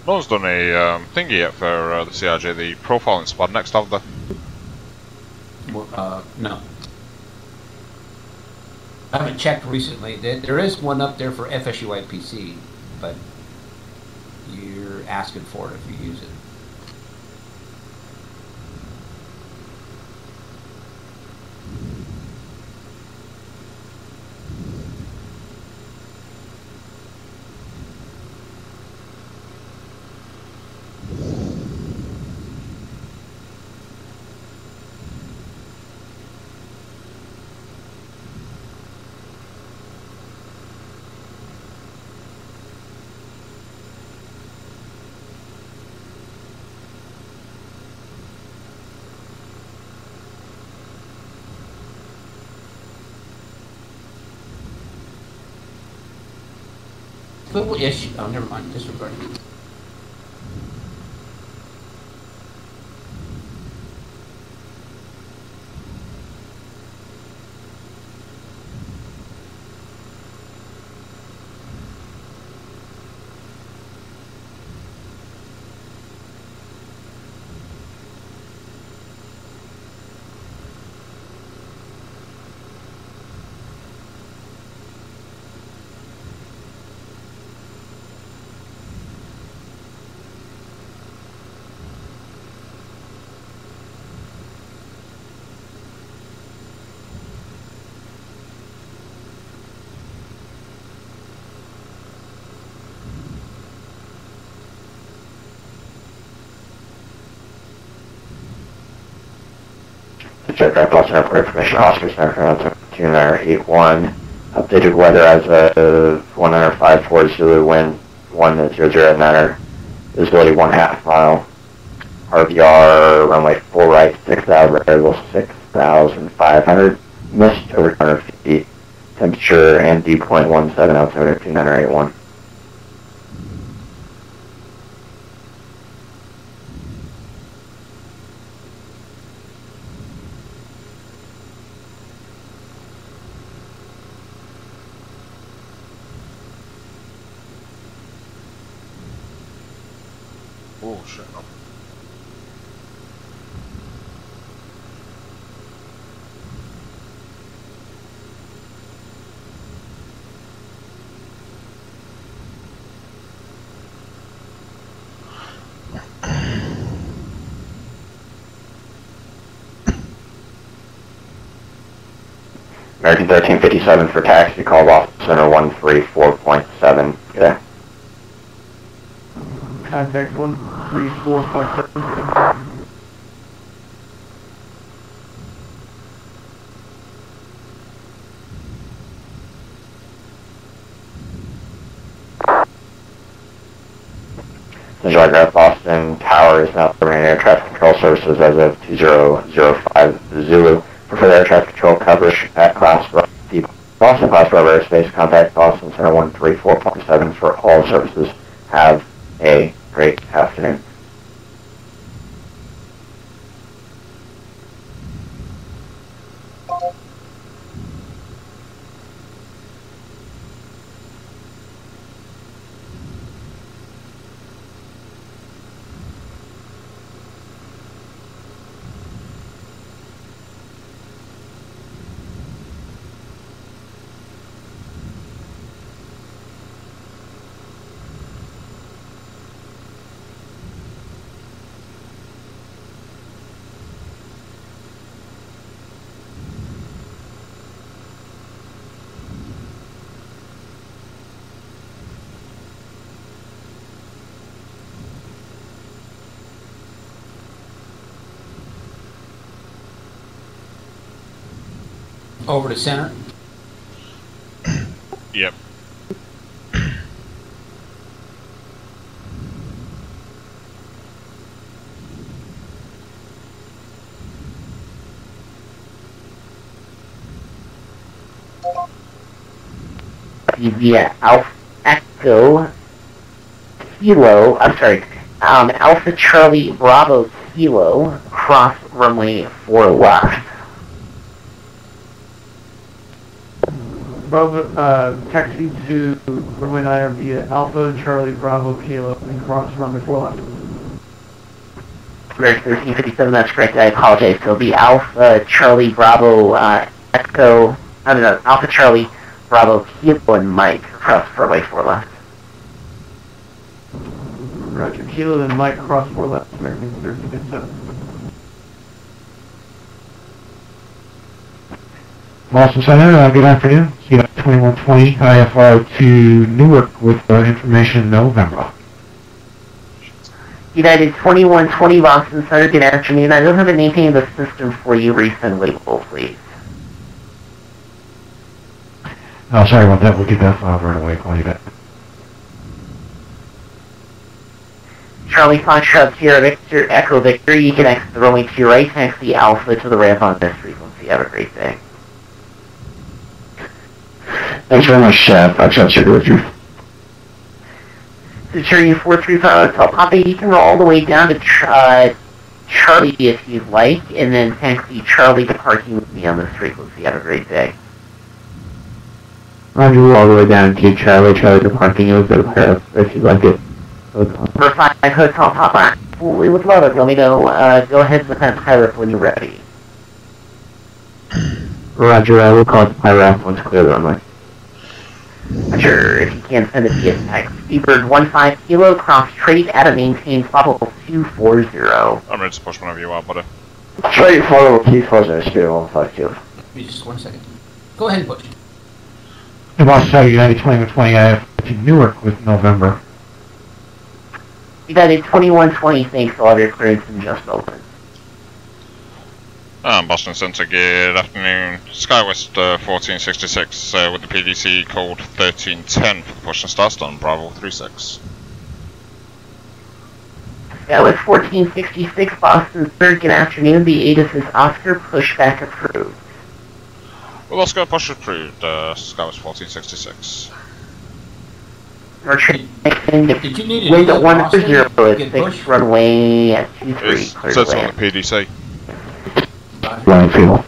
No one's done a thingy yet for the CRJ, the profiling squad next, have they? No. I haven't checked recently. There is one up there for FSU IPC, but you're asking for it if you use it. Little issue. Oh, never mind. Disregard. Check Boston Airport Information Officer Center 2981. Updated weather as of 105 Zulu, wind 100 at 9er, visibility 1/2 mile. RVR runway 4 right, 6,000, variable 6,500, mist over 200 feet, temperature and dew point 17 outside 2981. Oh shit, no. American 1357 for taxi, call off center 134.7. Yeah. Contact 134.7. Telegraph Boston Tower is now terminating air traffic control services as of 2005 Zulu. For further air traffic control coverage at the Boston class rubber airspace, contact Boston Center 134.7 for all services. Have a great afternoon. Over to center. Yep. Yeah, Alpha Echo Kilo, I'm sorry, Alpha Charlie Bravo Kilo, cross runway 4 left. Bravo, taxi to runway 9 via Alpha, Charlie, Bravo, Kilo, and cross runway 4 left. American 1357, that's correct. I apologize. So it'll be Alpha, Charlie, Bravo, Echo, I don't know, Alpha, Charlie, Bravo, Kilo, and Mike across runway 4 left. Roger, Kilo and Mike cross 4 left, American 1357. Boston Center, good afternoon. United 2120 IFR to Newark with information November. United 2120 Boston Center, good afternoon. I don't have anything in the system for you. Resend label, please. Oh, sorry about that. We'll get that file right away. Call you back. Charlie Foxtrot, Sierra Victor, Echo Victor. You can exit the runway to your right, taxi Alpha to the ramp on this frequency. Have a great day. Thanks very much, Foxtrot, Sierra Victor. So Charlie 435, I'll pop it. You can roll all the way down to Charlie if you'd like, and then taxi Charlie to parking with me on this frequency. Have a great day. Roger, all the way down to Charlie to parking. You'll go to if you'd like it. For 5 Hotel Papa, we would love it. Let me know. Go ahead with that pirate when you're ready. Roger, we'll call it the pirate once clear the runway. Sure, if you can send it via text. Seabird 15 Kilo, cross trade at a maintained level 240. I'm ready to push whenever you are, buddy. Trade follow 240, speed 152. Give me just 1 second. Go ahead and push. Boston Center, United 2120 IFR to Newark with November. United 2120, thanks. All of your clearance and just open. Boston Center, good afternoon. Skywest 1466 with the PDC code 1310 for the push and start on Bravo 36. That was 1466 Boston Third. Good afternoon. The ATIS is Oscar. Pushback approved. Well, Oscar push approved. Skywest 1466. Did you need Wind a at 130 at 6 runway at 23. It says on the PDC. Line field.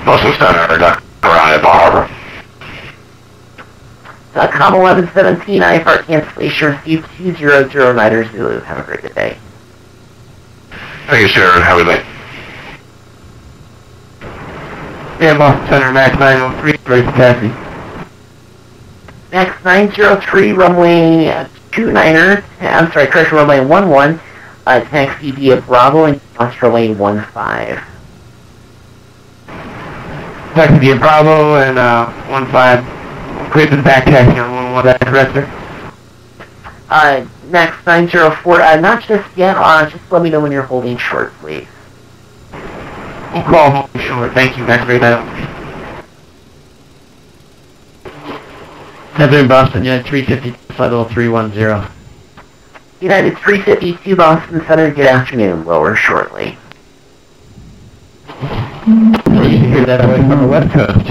Boston Center, Ryan Barber. Com 1117, IFR cancellation received 2009 Zulu. Have a great day. Thank you, sir. Have a good day. Yeah, Boston Center, Max 903, ready for taxi. Max 903, runway 29er, I'm sorry, correction, runway 11, taxi via Bravo and cross runway 15. Taxi via Bravo and 15. Clear to the back taxi on 11, that's correct, sir? Max 904, not just yet, just let me know when you're holding short, please. We'll call holding short, thank you, that's great. Southern Boston, United 350, flight level 310. United 352 Boston Center, good afternoon, lower shortly. You hear that away from the west coast.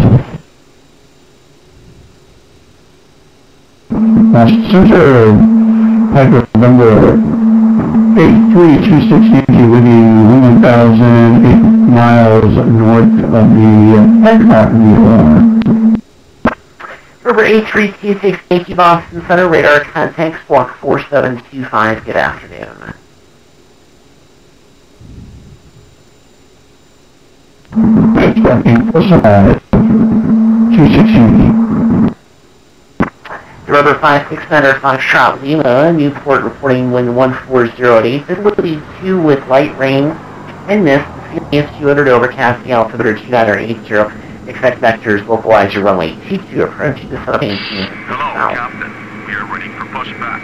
Center, Piper November 83260 with you 1,008 miles north of the aircraft River 8326, thank you Boston Center, radar contact squawk 4725, good afternoon. Expecting 260. Rubber 569 Foxtrot Lima, Newport reporting wind 1408. This will be 2 with light rain and mist. The is 200 overcast, the altimeter 2980. Expect vectors, localize your runway 22 approach to the south. Hello, Captain. We are ready for pushback.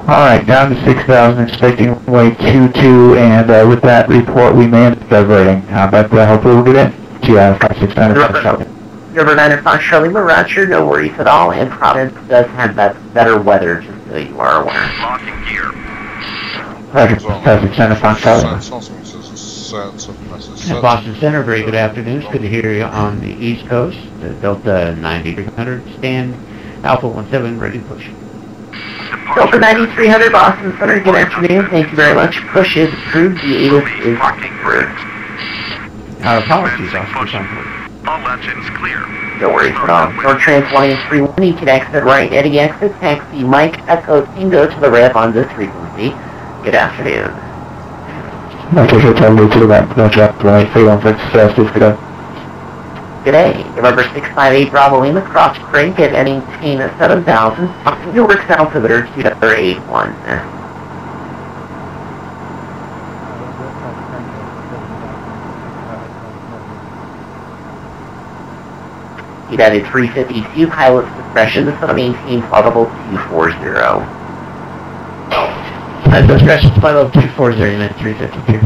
Alright, down to 6,000, expecting runway 22, and with that report we may end up diverting. But hopefully we'll get in. GI 569 Foxtrot. River 9 Foxtrot Lima, Roger, no worries at all, and Providence does have that better weather, just so you are aware. Locking gear. Roger, 569 Foxtrot Lima. Boston Center, very good afternoon. It's good to hear you on the East Coast. The Delta 9300, stand Alpha 17, ready to push. Delta 9300 Boston Center, good afternoon. Thank you very much. Push is approved. The ATIS is approved. Our apologies, Oscar. All engines clear. No worries at all. North Trans 1 and 31, you can exit right, heading exit, taxi Mike Echo Tango to the rev on this frequency. Good afternoon. Okay, so tell me to the right, no drop right, 316, please go. Good day. November 658 Bravo Lima, cross crank at ending 7000. Newark South Altimeter 281. United 352, pilot's discretion, this will maintain flight level 240. Discretion, flight level 240, United 352.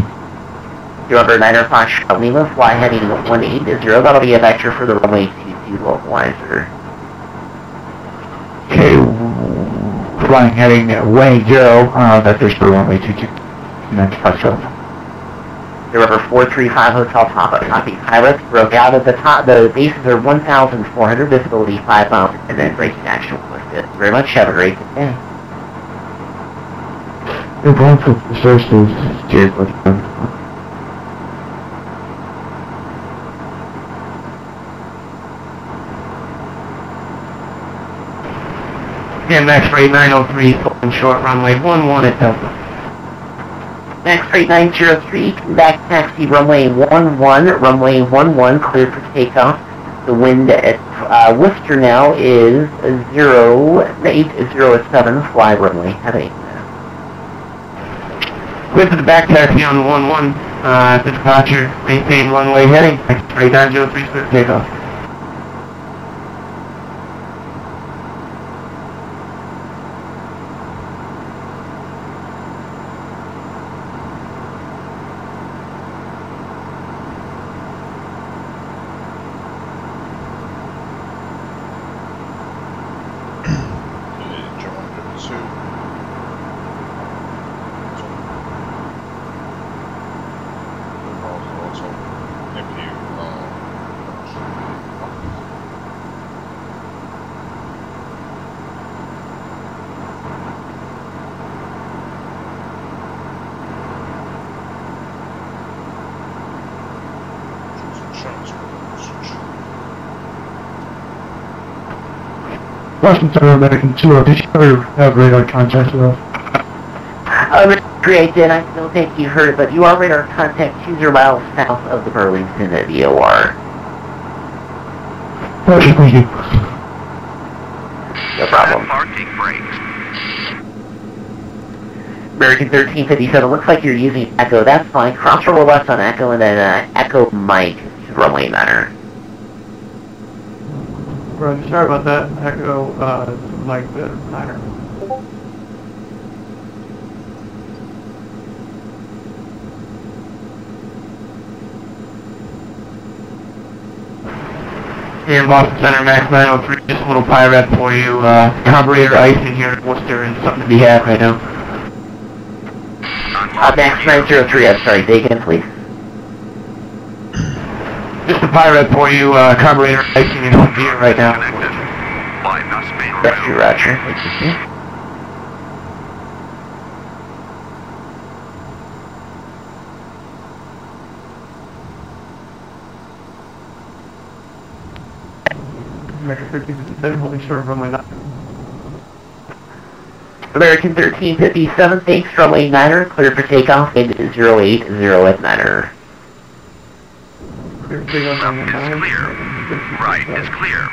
November 905 Lima, fly heading 180, that'll be a vector for the runway 22 localizer. Okay, flying heading 180, vectors for runway 22, 957. November 435 Hotel Papa, copy pilots, broke out at the top, the bases are 1,400, visibility 5 miles, and then braking action was good. Thank you very much, have a great day. We're going for the sources, cheers, let's go. Again, max rate 903, pulling short runway 11 at Delta. Max rate 903, back taxi runway 11, runway 11, cleared for takeoff. The wind at Worcester now is 0807, fly runway heading. Clear to the back taxi on 11, at the departure, maintain runway heading, max rate 903, clear for takeoff. Boston Center American 2, did you ever have radar contact with us? Great, Dan, I don't think you heard it, but you are radar contact 20 miles south of the Burlington VOR. Okay, thank you. No problem. Parking brakes. American 1357, looks like you're using Echo, that's fine. Cross roll left on Echo and then Echo Mike to runway matter. Roger, sorry about that. Echo, Mike, Niner. Here in Boston Center, Max 903, just a little pirate for you. Carburetor icing here at Worcester and something to be had right now. Max 903, I'm sorry, say again, please. Just a pirate for you, carburetor icing in here right now. Bypass main That's road. true, Roger. Thank you. American 1357, holding short of runway 9. American 1357, thanks, runway 9er, clear for takeoff, wind 080 at 9er. Clear big on runway Left 9. is clear. Right is clear.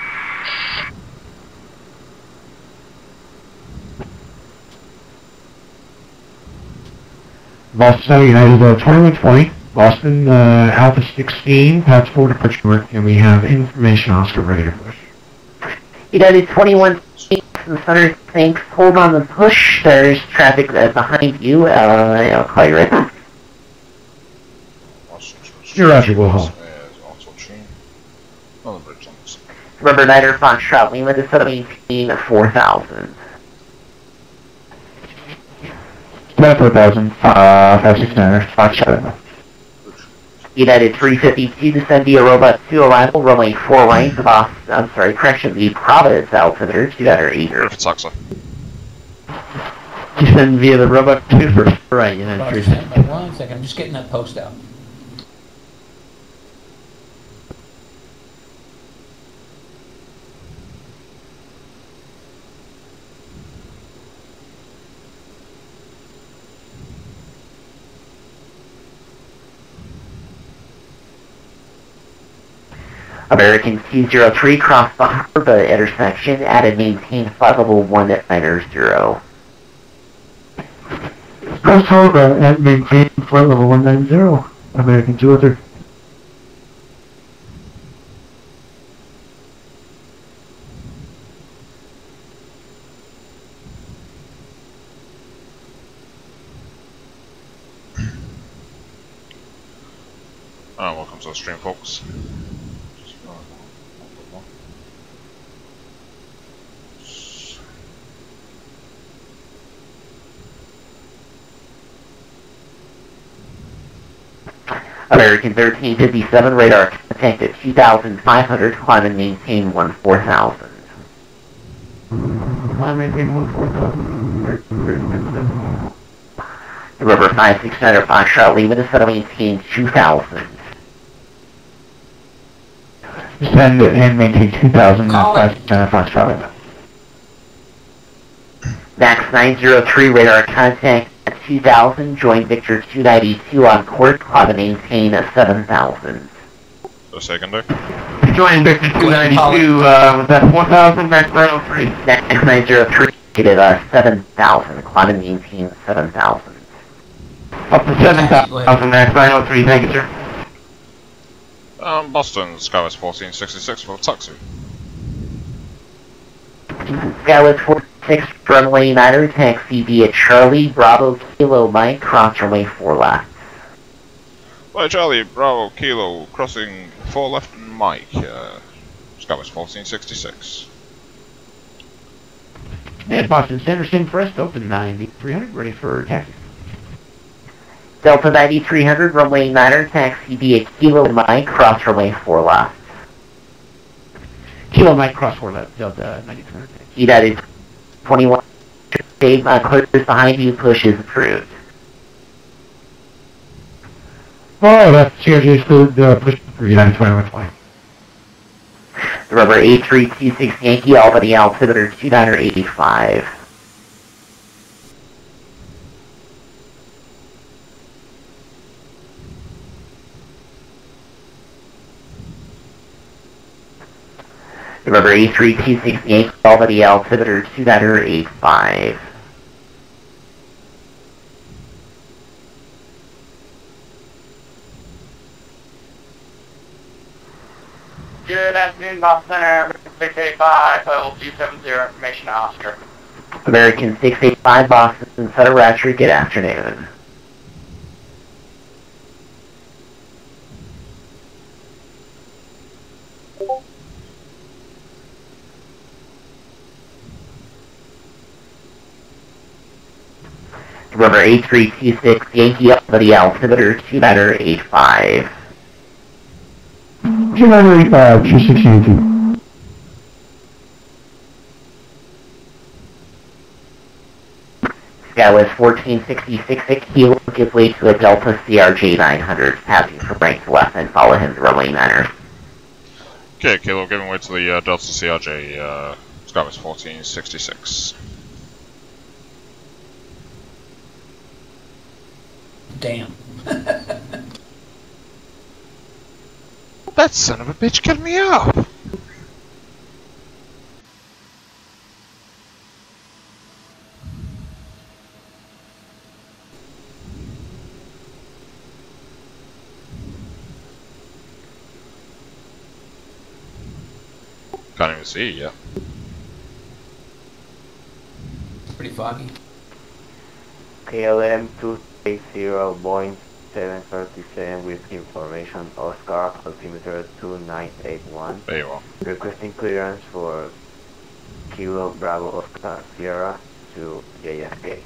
Boston Center United 2120, Boston Alpha 16, path 4 departure, and we have information Oscar ready to push. United 21, the center, thanks, hold on the push, there's traffic behind you, I'll call you right back. You're Roger, we'll hold. Remember, Niner Foxtrot, Lima to 17, 4,000. About 4,000, 569er, 5 United 352, descend via Robot 2 arrival, runway 4 right, correction, the Providence altimeter, 2.8. Perfect, Saxa. Descend via the robot 2 for right, United 352. One second, I'm just getting that post out. American 203, cross the Harbor intersection at and maintain flight level 190. Cross Harbor and maintain flight level 190. American 203. Welcome to the stream, folks. American 1357, radar contact at 2,500, climb and maintain 14,000. Climb and maintain 14,000. River 569 Foxtrot, Lima, Minnesota, maintain 2,000. Descend and maintain 2,000. Call it. Foxtrot. Max 903, radar contact at 2,000, join Victor 292 on court, climb and maintain 7,000. A seconder. Join Victor 292, was that 4,000? Max 903. Max 903, at 7,000, climb and maintain 7,000. Up to 7,000, Max 903, thank you, sir. Boston, Skywest 1466 for taxi. Skywest 46, runway 9er, taxi via Charlie, Bravo, Kilo, Mike, cross runway 4 left. By Charlie, Bravo, Kilo, crossing 4 left and Mike, Skywest 1466. And Boston Center, Sim First, open 9300, ready for taxi. Delta 9300, runway 9er, taxi via Kilo, Mike, cross runway 4 left. Kilo Mike, cross 4 left, Delta 9300. United 21, Dave, clears behind you, push is approved. Oh, that's CRJ's food, push for United 21 flight. Rubber 8326 Yankee, Albany, altimeter 2985. Remember A326 Yankee, Albany, altimeter 2985. Good afternoon, Boston Center, 685, Hotel 270, information Oscar. American 685 Boston Center, Roger, good afternoon. Remember A326 Yankee, Albany, altimeter 2985. 285, 260. Skywest 1466 at Kilo, give way to a Delta CRJ 900, passing from right to left and follow him to runway 9er. Okay, Kilo, giving way to the Delta CRJ, Skywest 1466. Damn. That son of a bitch cut me off! Can't even see yet. Pretty foggy. KLM 280 Boeing 737 with information Oscar, altimeter 2981. There you are. Requesting clearance for Kilo Bravo Oscar Sierra to JFK.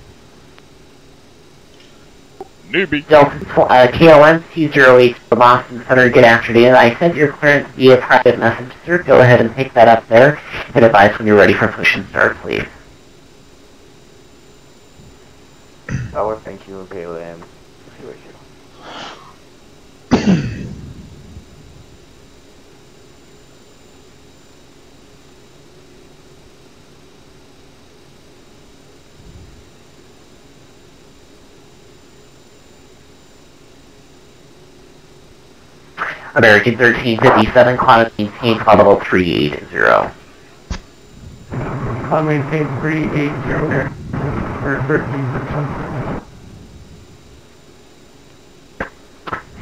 Newbie! KLM 208 for Boston Center, good afternoon. I sent your clearance via private message, sir. Go ahead and pick that up there and advise when you're ready for push and start, please. Tower, thank you, KLM. American 1357, climate maintained, cloud level 380. Climate maintained 380 there. Or 13.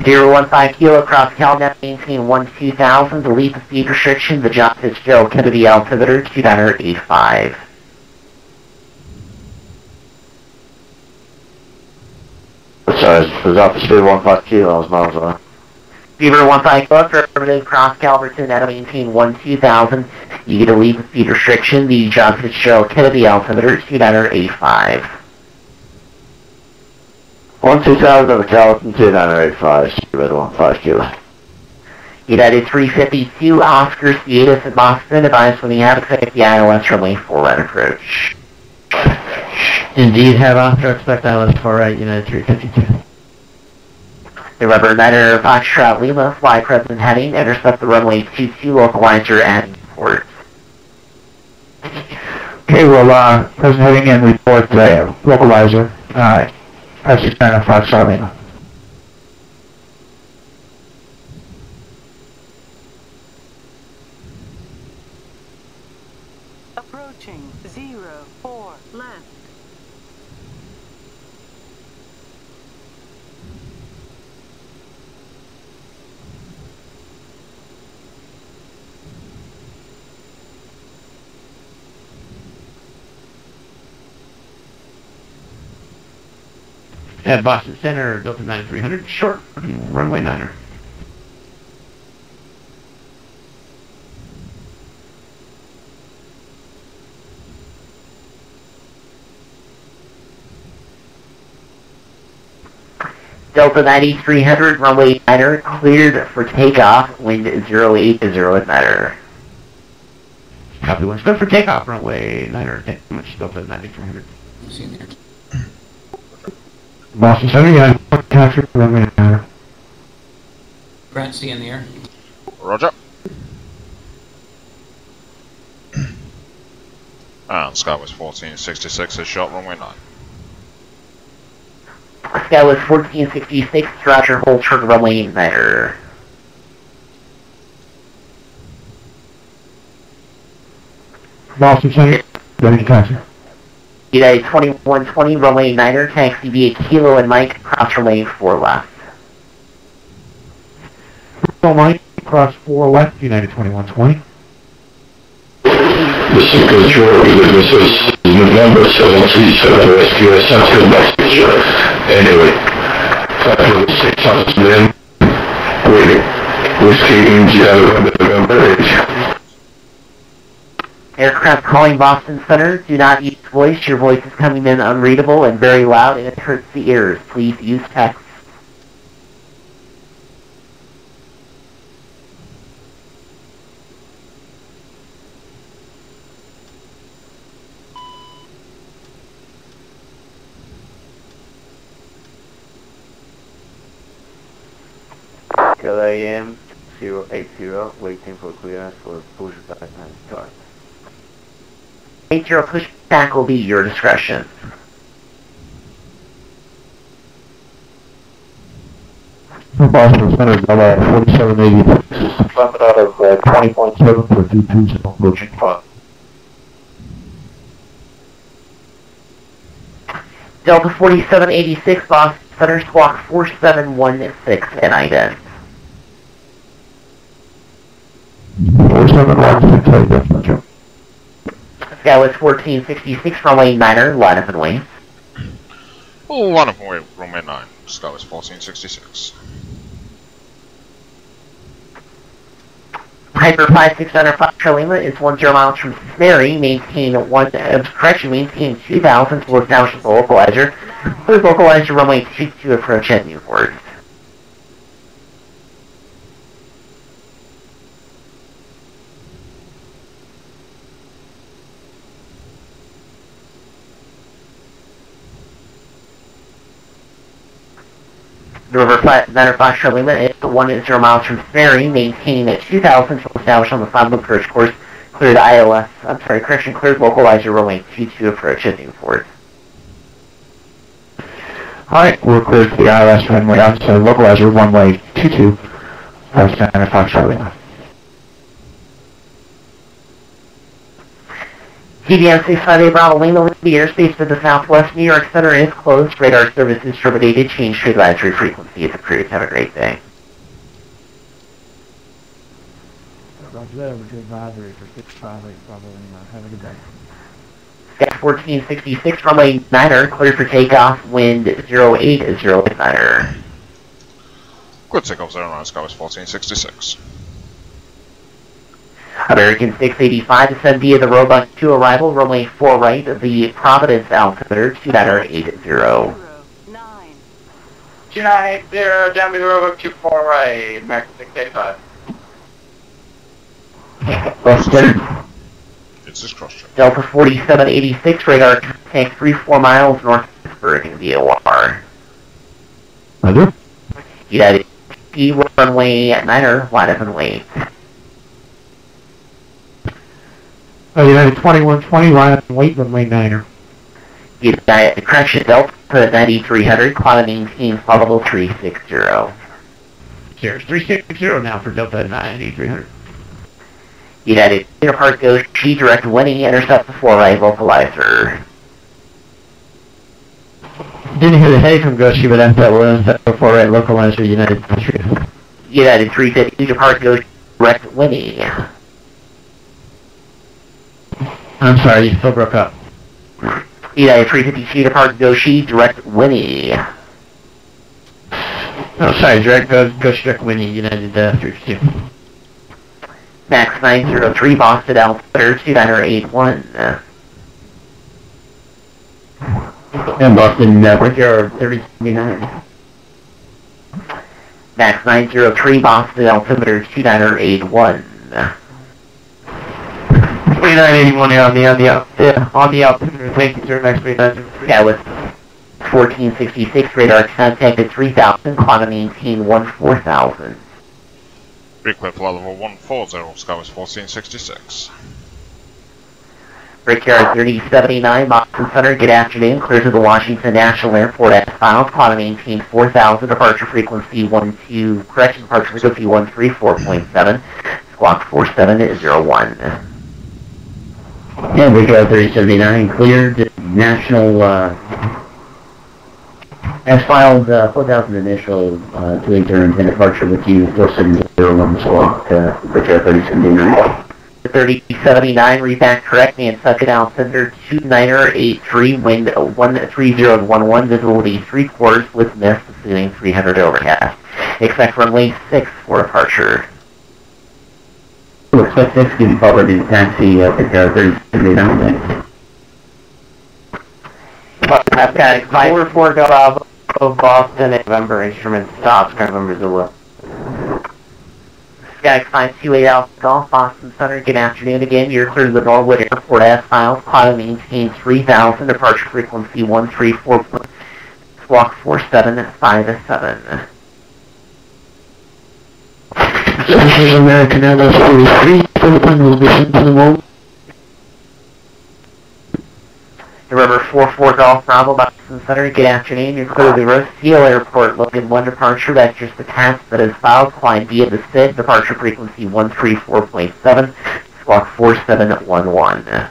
015 kilo cross CalNet, maintain 12000, delete the speed restriction, the John Fitzgerald Kennedy altimeter 2985. Sorry, it was off the speed 15 kilos, miles an hour. Beaver 15 kilo, affirmative, cross Calverton, at maintain 12000, you can delete the speed restriction, the John Fitzgerald Kennedy altimeter 2985. 12000 of the California 2985, speed 15 kilos. United 352, Oscar Sierra in Boston, advised when you have expect the ILS runway 4-right approach. Indeed, have Oscar expect ILS 4-right, United 352. November 9er, Foxtrot Lima, fly present heading, intercept the runway 22, localizer at port. Okay, well, present heading in report the localizer, 569 Foxtrot Lima. Approaching 04 left. At Boston Center, Delta 9300, short, runway 9er. Delta 9300, runway 9er, cleared for takeoff, wind 080 at 9er. Copy one, start for takeoff, runway 9er, Delta 9300. Seen there. Boston Center, United capture, runway 9er. Grant, stay in the air. Roger. And Skywest 1466 is shot runway 9. Skywest 1466, roger, hold short runway 9er. Boston Center, ready to capture. United 2120, runway 9er, taxi via Kilo and Mike, cross runway 4 left. Kilo Mike, cross 4 left, United 2120. Mr. Control, this is November 737 rescue essential message. Anyway, Factor 600 men, waiting. Whiskey India, November 8. Aircraft calling Boston Center, do not use voice, your voice is coming in unreadable and very loud and it hurts the ears. Please use text. KLAM 080, waiting for clearance for pushback and start. 80 pushback will be your discretion. Boston Center, 4786. Climate out of 20.7 for 22 approaching 5. Delta 4786, Boston Center, squawk 4716 and ident. 4716, ident. Skywest 1466, runway 9er, line up and wave. Oh, one of them, runway 9, Skywest 1466. Piper 5605 Lima is 10 miles from Cincinnati, maintain 2000 to establish the localizer. Please localize your runway 22 approach at Newport. November 5 Lima is 10 miles from Cincinnati, maintain at 2000 to establish on the final approach course. Cleared ILS, cleared localizer runway 22 approach at Newport. Alright, we're cleared for the ILS runway, so localizer runway 22. Center, Foxtrot Lima. CDM 658 Bravo Lima, the airspace for the Southwest New York Center is closed. Radar service is terminated. Change to advisory frequency is approved. Have a great day. Roger that, over to advisory for 658 Bravo Lima. Have a good day. Sky 1466, runway 9er, clear for takeoff, wind 08089er. Good takeoff 09, Skywest 1466. American 685, descend via the Roebuck 2 arrival, runway 4 right of the Providence altimeter 2980. 09. 2980, down to the Roebuck 24 right, American 685. It's this cross check. Delta 4786, radar contact 34 miles north of Pittsburgh VOR. Roger. United P runway 9er, line up and wait. United 2120, line up and wait, runway 9er. United, correction, Delta 9300, climb and maintain flight level 360. Cheers, 360 now for Delta 9300. United Interpark goes G direct winning, intercept the 4 right localizer. Didn't hear the heading from Goshi, but that's that was that 4 right localizer United 3. United 350 Interpark goes direct winning. I'm sorry, you still broke up. United 350 Interpark Goshi direct winning. Oh, sorry, Goshi direct winning, United 352. Max 903 Boston altimeter 2981. And Boston, Brickyard 3079. Max 903 Boston altimeter 2981. 2981 on the altimeter, thank you sir, Max 3903. That was 1466, radar contacted 3000, climb and maintain 14,000. Reclear flight level 140, Skywest 1466. Brickyard 3079, Boston Center, good afternoon. Clear to the Washington National Airport at files. Climb and maintain 4000, departure frequency 134.7, squawk 4701. Yeah, Brickyard 3079, cleared, national, as filed, 4,000 initial, to return and departure with you, 4701 squawk, Brickyard 3079. 3079, read back correctly and suck it out, center 2983, wind 13011, visibility 3/4 with mist, assuming 300 overcast. Expect runway 6 for departure. Expect 6 to be covered in taxi, Brickyard 3079. I've got 4 Bravo Boston, November instrument stops, November Zulu. Sky 528 Alpha Golf, Boston Center, good afternoon again. You're clear to the Norwood Airport as files. Climb maintain 3000, departure frequency 134, squawk 4757. Central American Airlines 43, Philippine will be sent to the moon. November 44 Golf Bravo, Boston Center, good afternoon. You're clear to the Rosehill Airport, located 1 departure, vectors the task that is filed, climb via the SID, departure frequency 134.7, squawk 4711.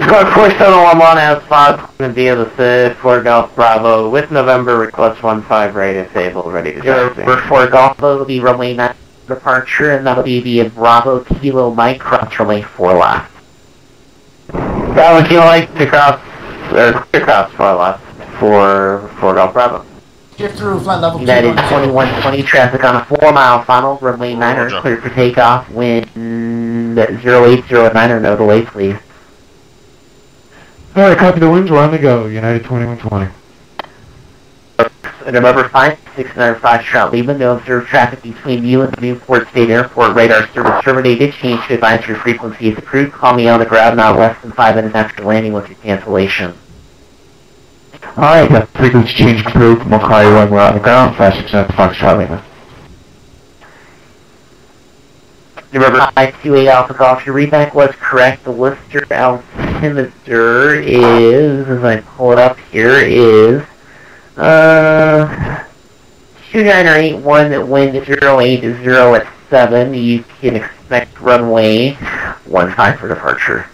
Squawk 4711 as filed, via the SID, 4 Golf Bravo, with November request 15 radar disabled, ready to taxi. November 4 Golf will be runway 9 departure, and that'll be via Bravo Kilo Mike, cross runway 4 left. Bravo Kilo Mike to cross 4 left for 4 Golf Bravo. Shift through flight level United 210. 2120, traffic on a 4-mile funnel, runway 9er, clear for takeoff, wind 0809 or no delay, please. Alright, copy the winds, we're on the go, United 2120. November 5, 695 Trout Lima, no observed traffic between you and the Newport State Airport. Radar service terminated. Change to advisory frequency is approved. Call me on the ground not less than 5 minutes after landing with your cancellation. Alright, the frequency change approved, we'll call you when we're on the ground, 569 Foxtrot Lima. November 528 Alpha Golf, your readback was correct. The Lister altimeter is, as I pull it up here, is 2981, wind 080 at 7. You can expect runway 15 for departure.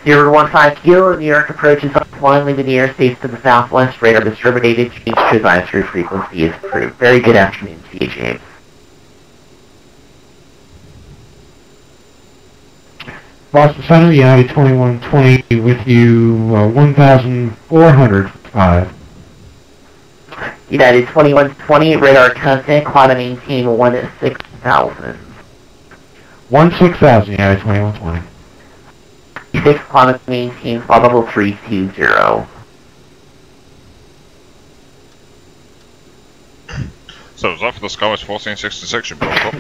Zero 15 Kilo, New York approaches offline, leaving the airspace to the southwest. Radar distributed, change to advisory frequency is approved. Very good afternoon to you, James. Boston Center, United 2120 with you, 1,405. United 2120, radar contact, climb maintain 16,000. 16,000, United 2120. 6 climb maintain, flight level 320. So is that for the Skywest 1466 you brought up?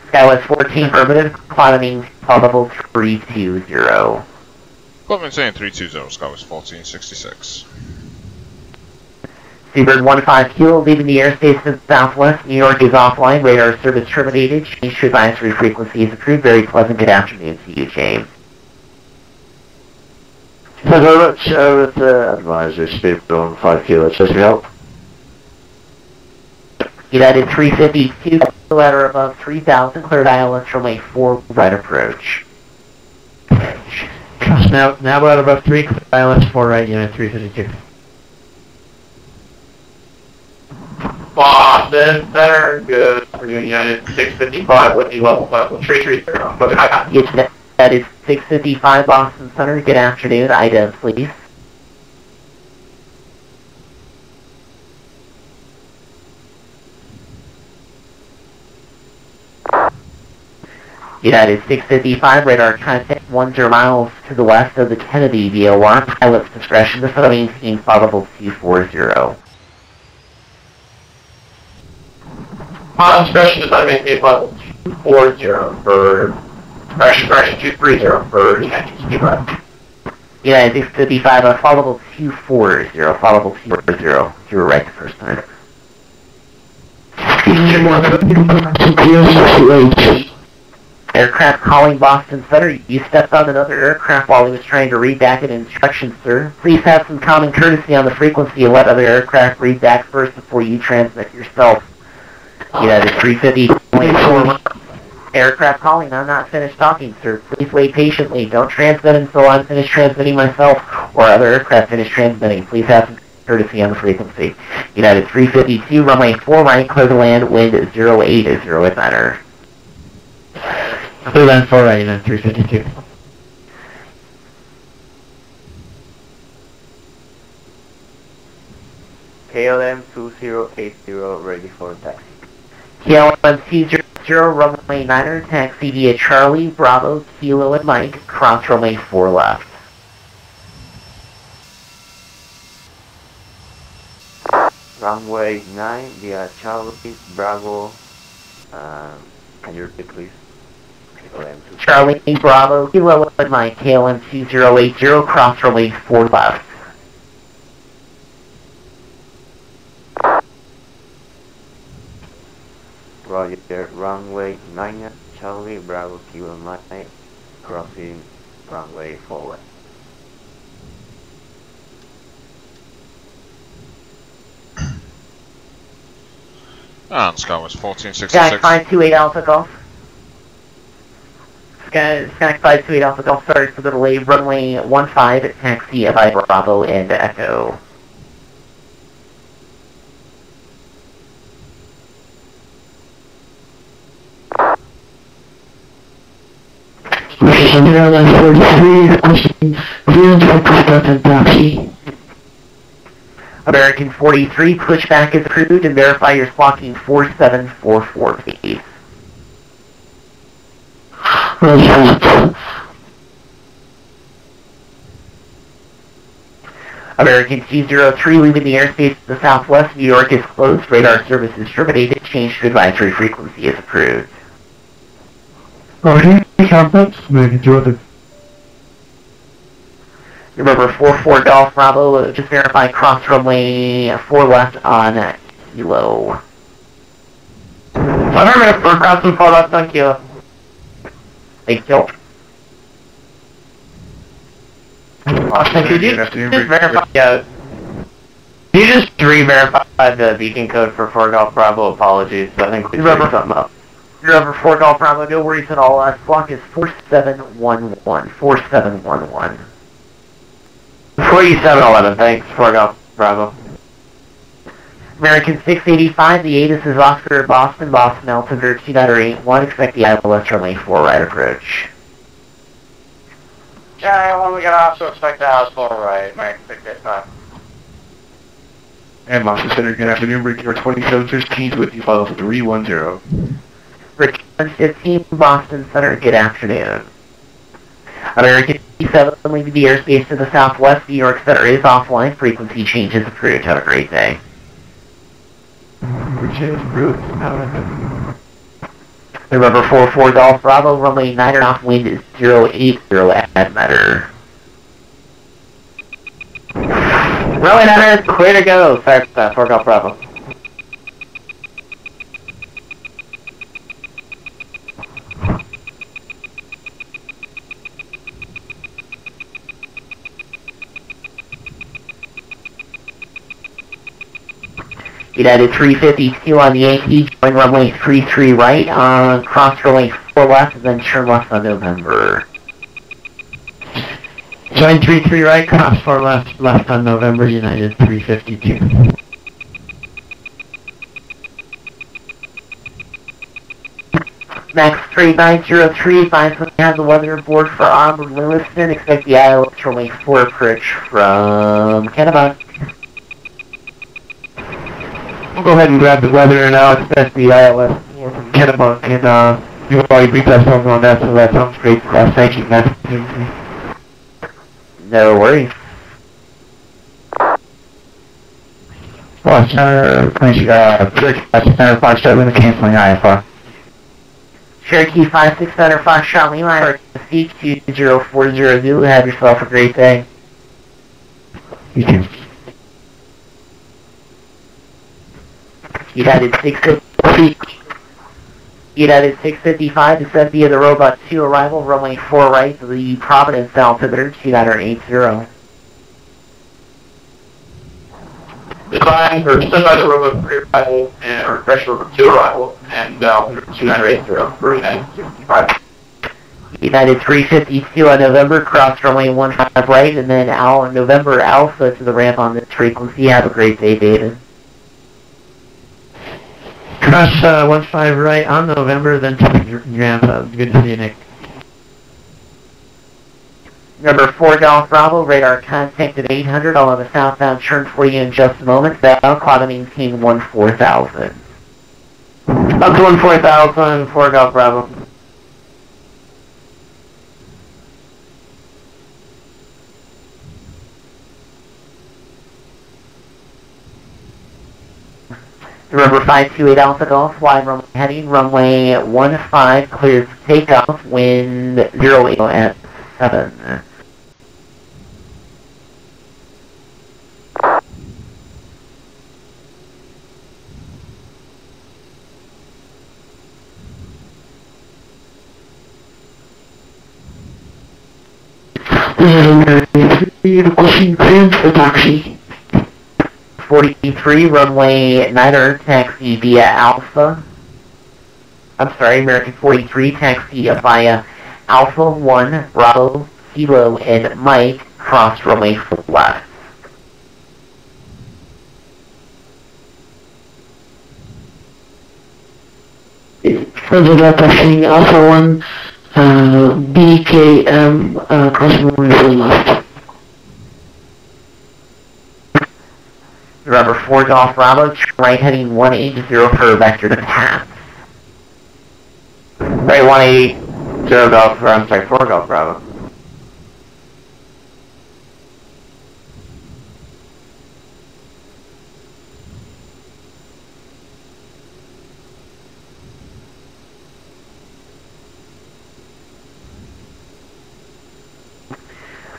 Skywest 14, affirmative, climb maintain, flight level 320. Got maintain 320, Skywest 1466. Seabird 15 Kilo, leaving the airspace to the southwest. New York is offline. Radar service terminated. Change to advisory frequency is approved. Very pleasant good afternoon to you, James. Thank you very much. With the advisor, speed 15 Kilo, just your help. United 352, ladder above 3,000, cleared ILS runway 4, right approach. Now we're at about 3, ILS 4 right, Unit 352. Boston Center, good. We're doing United 655 with you level 330. Yes, that is 655 Boston Center. Good afternoon. IDES, please. United 655, radar contact 10 miles to the west of the Kennedy VOR. Pilot's discretion to maintain flight level 240. Pilot discretion to maintain flight level 240 for correction 230 for United 655. United 655, flight level 240, flight level 240. You were right the first time. Aircraft calling Boston Center. You stepped on another aircraft while he was trying to read back an instruction, sir. Please have some common courtesy on the frequency and let other aircraft read back first before you transmit yourself. United 350. Aircraft calling. I'm not finished talking, sir. Please wait patiently. Don't transmit until I'm finished transmitting myself or other aircraft finish transmitting. Please have some courtesy on the frequency. United 352, runway 4 right, clear to land, wind 080 at center. Clear land 4 right, United 352. KLM 2080, ready for taxi. KLM 200, runway 9er, taxi via Charlie, Bravo, Kilo, and Mike, cross runway 4 left. Runway 9 via Charlie, Bravo, can you repeat please? Charlie, Bravo, Kilo, and Mike, KLM 2080, cross runway 4 left. Roger, runway 9, Charlie, Bravo, Kilo, Mike, crossing runway 4 left. And Skywest 1466. Sky 528 Alpha Golf. Sky 528 Alpha Golf, sorry for the delay. Runway 15 at taxi by Bravo and Echo. Airline 43, requesting taxi. American 43, pushback is approved and verify you're squawking 4744, please. American 203, leaving the airspace to the southwest. New York is closed. Radar service is terminated. Change to advisory frequency is approved. Okay, conference, making sure that Remember 44 Golf Bravo, just verify cross runway 4 left on Kilo. Affirmative, we're crossing 4 left on Kilo. Thank you. Austin, could you just verify, could you just re-verify the beacon code for 4 Golf Bravo? Apologies, I think we screwed something up. Remember, 4 Golf Bravo, no worries at all. Block is 4711. 4711. 4711, thanks, 4 Golf Bravo. American 685, the ATIS is Oscar Boston, Boston altimeter 2981. Expect the ILS runway 4 right approach. Yeah, when we get off, so expect the house 4 right, American 685. And Boston Center, good afternoon, bring your 2715 with you, follow 310. Rick 115, Boston Center, good afternoon. American 7, leaving the airspace to the southwest, New York Center is offline, frequency changes approved. Have a great day. Remember 44 Golf Bravo, runway 9 and off, wind is 080 at Metter. Runway 9 is clear to go, 4 Golf Bravo. United 352 on the Yankee, join runway 33 right, cross runway 4 left, and then turn left on November. Join 33 right, cross 4 left on November, United 352. Max 3903, advise when you have the weather aboard for Auburn Lewiston, expect the ILS runway 4 approach from Kennebunk. We'll go ahead and grab the weather and now expect the ILS from Kennebunk, and you've already briefed ourselves on that, so that sounds great. Thank you, guys. No worries. Well, Center, Center Foxtrot Lima canceling IFR. Cherokee 5600 Foxtrot Lima, Seek 2040 Zulu, have yourself a great day. You too. United 655, descent via the Robot 2 arrival, runway 4 right, the Providence altimeter 2980. Decline for sunrise Robot 3 arrival, or pressure Robot 2 arrival, and altimeter 2980. United 352 on November, cross runway 15 right, and then November Alpha to the ramp on this frequency. Have a great day, David. Cross 15 right on November, then to the ramp. Good to see you, Nick. Number 4 Golf Bravo, radar contact at 800. I'll have a southbound turn for you in just a moment. Bow, cloud maintain 14,000. Up to 14,000, 4 Golf Bravo. Remember 528 Alpha Golf, wide runway heading, runway 15, clears takeoff, wind 080 at 7. Requesting clearance for taxi. 43, runway 9 taxi via Alpha. I'm sorry, American 43, taxi via Alpha 1, Bravo, Kilo, and Mike, cross runway 4 left. Further left, passing Alpha 1, BKM, cross runway 4 left. Remember 4 Golf Bravo, right heading 180 for vector to pass. Right, 180 Golf, I'm sorry, 4 Golf Bravo.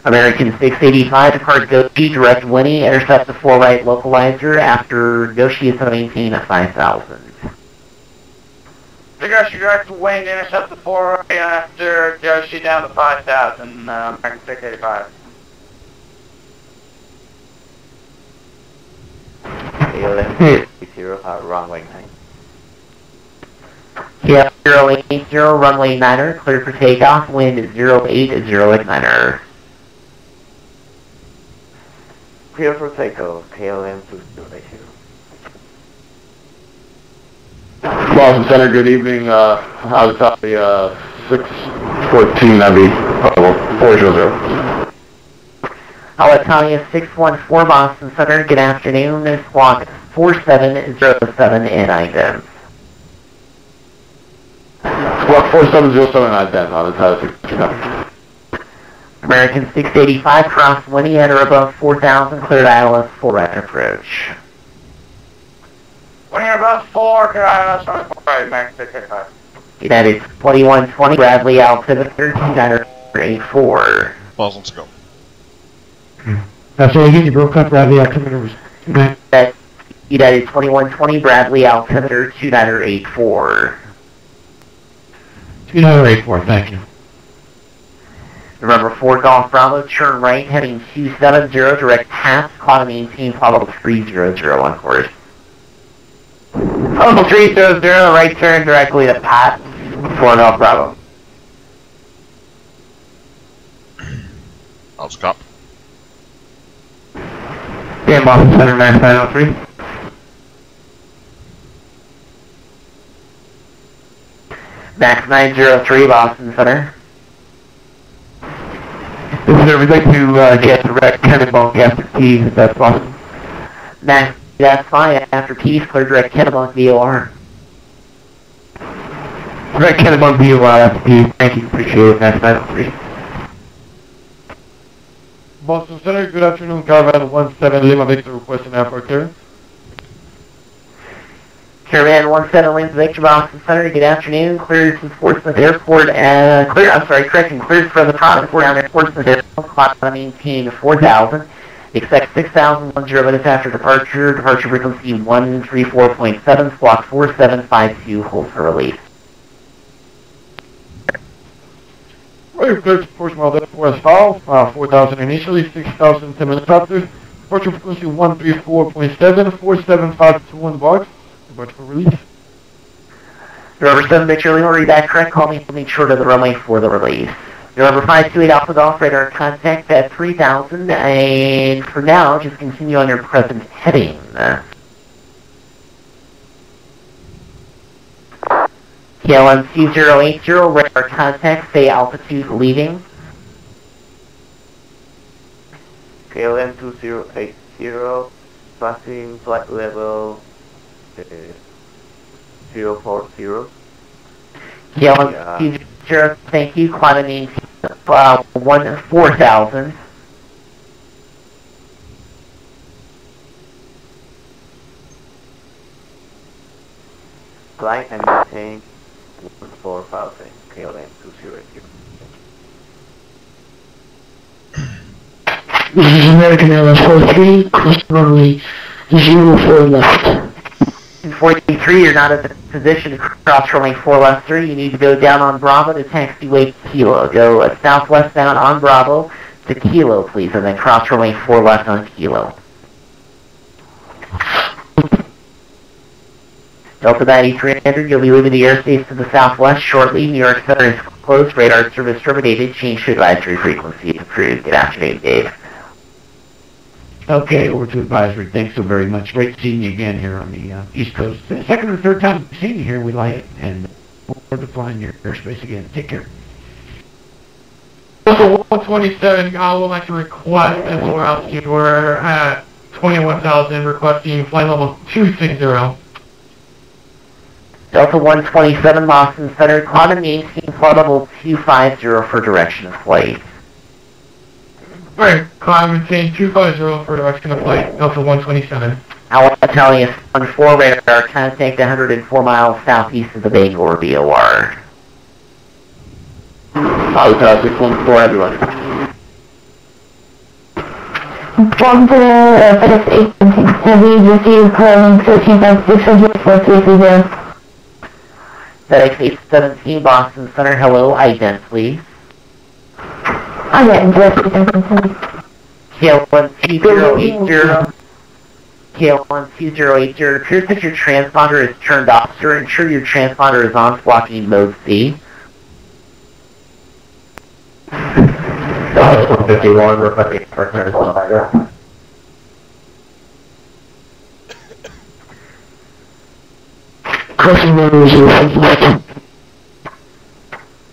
American 685, depart Goshi, direct Winnie, intercept the 4 right localizer after Goshi is to maintain at 5,000. Goshi direct Winnie, intercept the 4 right after Goshi down to 5,000, American 685. KLM 0 at runway 9. Yeah, 080, runway 9er, cleared for takeoff, wind 080 igniter. Clear for takeoff, KLM 280. Boston Center, good evening. I was copy 614 Navy, 400. Alitalia 614 Boston Center, good afternoon, squawk 4707 in items. Squawk 4707 ident on Alitalia 614. American 685, cross windy at or above 4,000, cleared ILS 4 right approach. When you're above 4, clear ILS 4, American 685. United 2120, Bradley altimeter 2984. Boston to go. So again, you broke up, Bradley, altimeter was... That's United 2120, Bradley altimeter 2984. 2984, thank you. November 4 Golf Bravo, turn right, heading 270, direct pass, climb maintain, follow 300 on course. Level 300, right turn directly to Pat, 4 Golf Bravo. I'll stop. Yeah, Boston Center, 9503. Max 903, Boston Center. This is we'd like to get direct cannonball after P, if that's possible. Max, that's fine, after P, clear direct Kennebunk VOR. Direct cannonball VOR after P, thank you, appreciate it, Max 903. Boston Center, good afternoon. Caravan 17 Lima Victor requesting airport clearance. Caravan 17 Lima Victor, Boston Center, good afternoon. Cleared from Portsmouth Airport, cleared from the product down at Portsmouth Airport, clock maintain 4,000. Expect 6,010 minutes after departure. Departure frequency 134.7, squawk 4752, hold for release. Right, cleared to Portsmouth Airport as follows. 4,000 initially, 6,000 10 minutes after. Departure frequency 134.7, 4752 on the box. Departure for release. November 7 Victor Lima, read that correct, call me short of the runway for the release. November 528 Alpha Golf, radar contact at 3,000, and for now, just continue on your present heading. KLM 2080, radar contact, say altitude leaving. KLM 2080, passing flight level 040. KLM 20, thank you, climb maintain 4,000. Flight and maintain 4,000, KLM 2080. This is American Airlines 43, cross runway 04 left. In 43, you're not at the position to cross runway 4 left 3. You need to go down on Bravo to taxiway Kilo. Go southwest bound on Bravo to Kilo, please, and then cross runway 4 left on Kilo. Delta 9300, you'll be leaving the airspace to the southwest shortly. New York Center is closed. Radar service terminated. Change to advisory frequency approved. Good afternoon, Dave. Okay, over to advisory. Thanks so very much. Great seeing you again here on the East Coast. Second or third time seeing you here. We like it, and look forward to flying your airspace again. Take care. Also, 127, I would like to request a lower altitude. We're at 21,000, requesting flight level 260. Delta 127, Boston Center, climb and maintain flight level 250 for direction of flight. Right, climb and maintain 250 for direction of flight, Delta 127. Alitalia 14 radar, contact 104 miles southeast of the Bangor VOR. Alitalia 614, everyone. Boston Center, FedEx 816 Heavy, received calling 13,600 for 330. FedEx 817, Boston Center, hello, ident, please. I got address 817. KLM 2080, KLM 2080, it appears that your transponder is turned off, sir. Ensure your transponder is on squawking mode C. 51, requesting partners on Tiger. Crossing runway 05.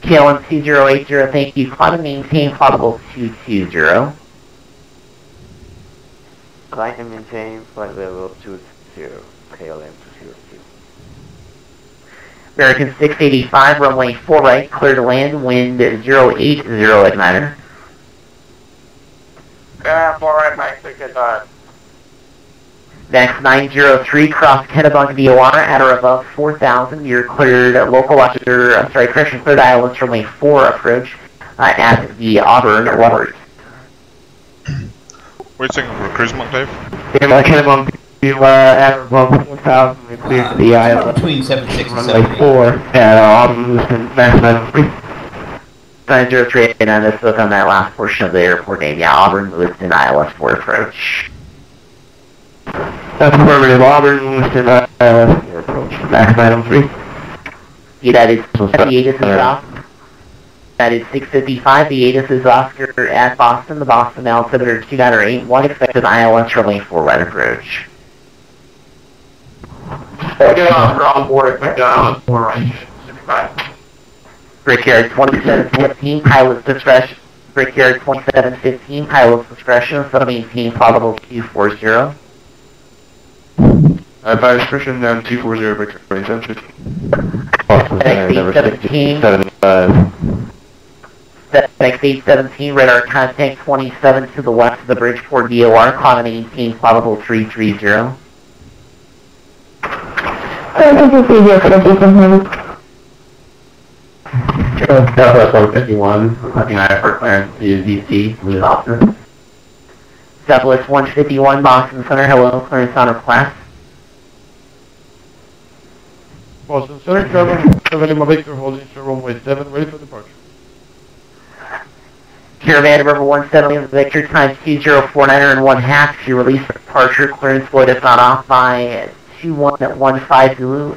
KLM 2080, thank you. Climb and maintain audible 220. Climb and maintain flight level 20, KLM 202. American 685, runway 4 right, clear to land, wind 080 at Niner. Yeah, 4 right, Mike, 685. Next 903, cross Kennebunk VOR at or above 4,000. You're cleared local correction, cleared ILS runway 4 approach at the Auburn Airport. What are you thinking for a cruise mark, Dave? Kennebunk VOR at or above 4,000. We're cleared to the ILS. Between 76 and Runway 78. 4 at Auburn, max 903. 903, and I misspoke on that last portion of the airport name. Yeah, Auburn, Lewiston, ILS 4 approach. That's affirmative. Auburn, Lewiston, ILS 4 approach. Max 903. That is the ATIS is off. That is 655. The ATIS is Oscar at Boston. The Boston altimeter 2981. Expected ILS runway 4 right approach. Get on board, expect on 4 right. 65. Brickyard 2715, pilot's discretion. Brickyard 2715, pilot's discretion. So maintain probable 240. By discretion, down 240, Victor 2715. XD17. XD17, radar contact 27 to the west of the Bridgeport DOR. Climb and maintain probable 330. Southwest 51, looking at airport clearance to DC with Boston. Southwest 151, Boston Center, hello, clearance on request. Boston Center, Carbon 7 Lima Victor, holding short runway 7, ready for departure. Caravan River 170, Victor, times 2049er and 1/2. If you release for departure, clearance void if not off by 2115 Zulu.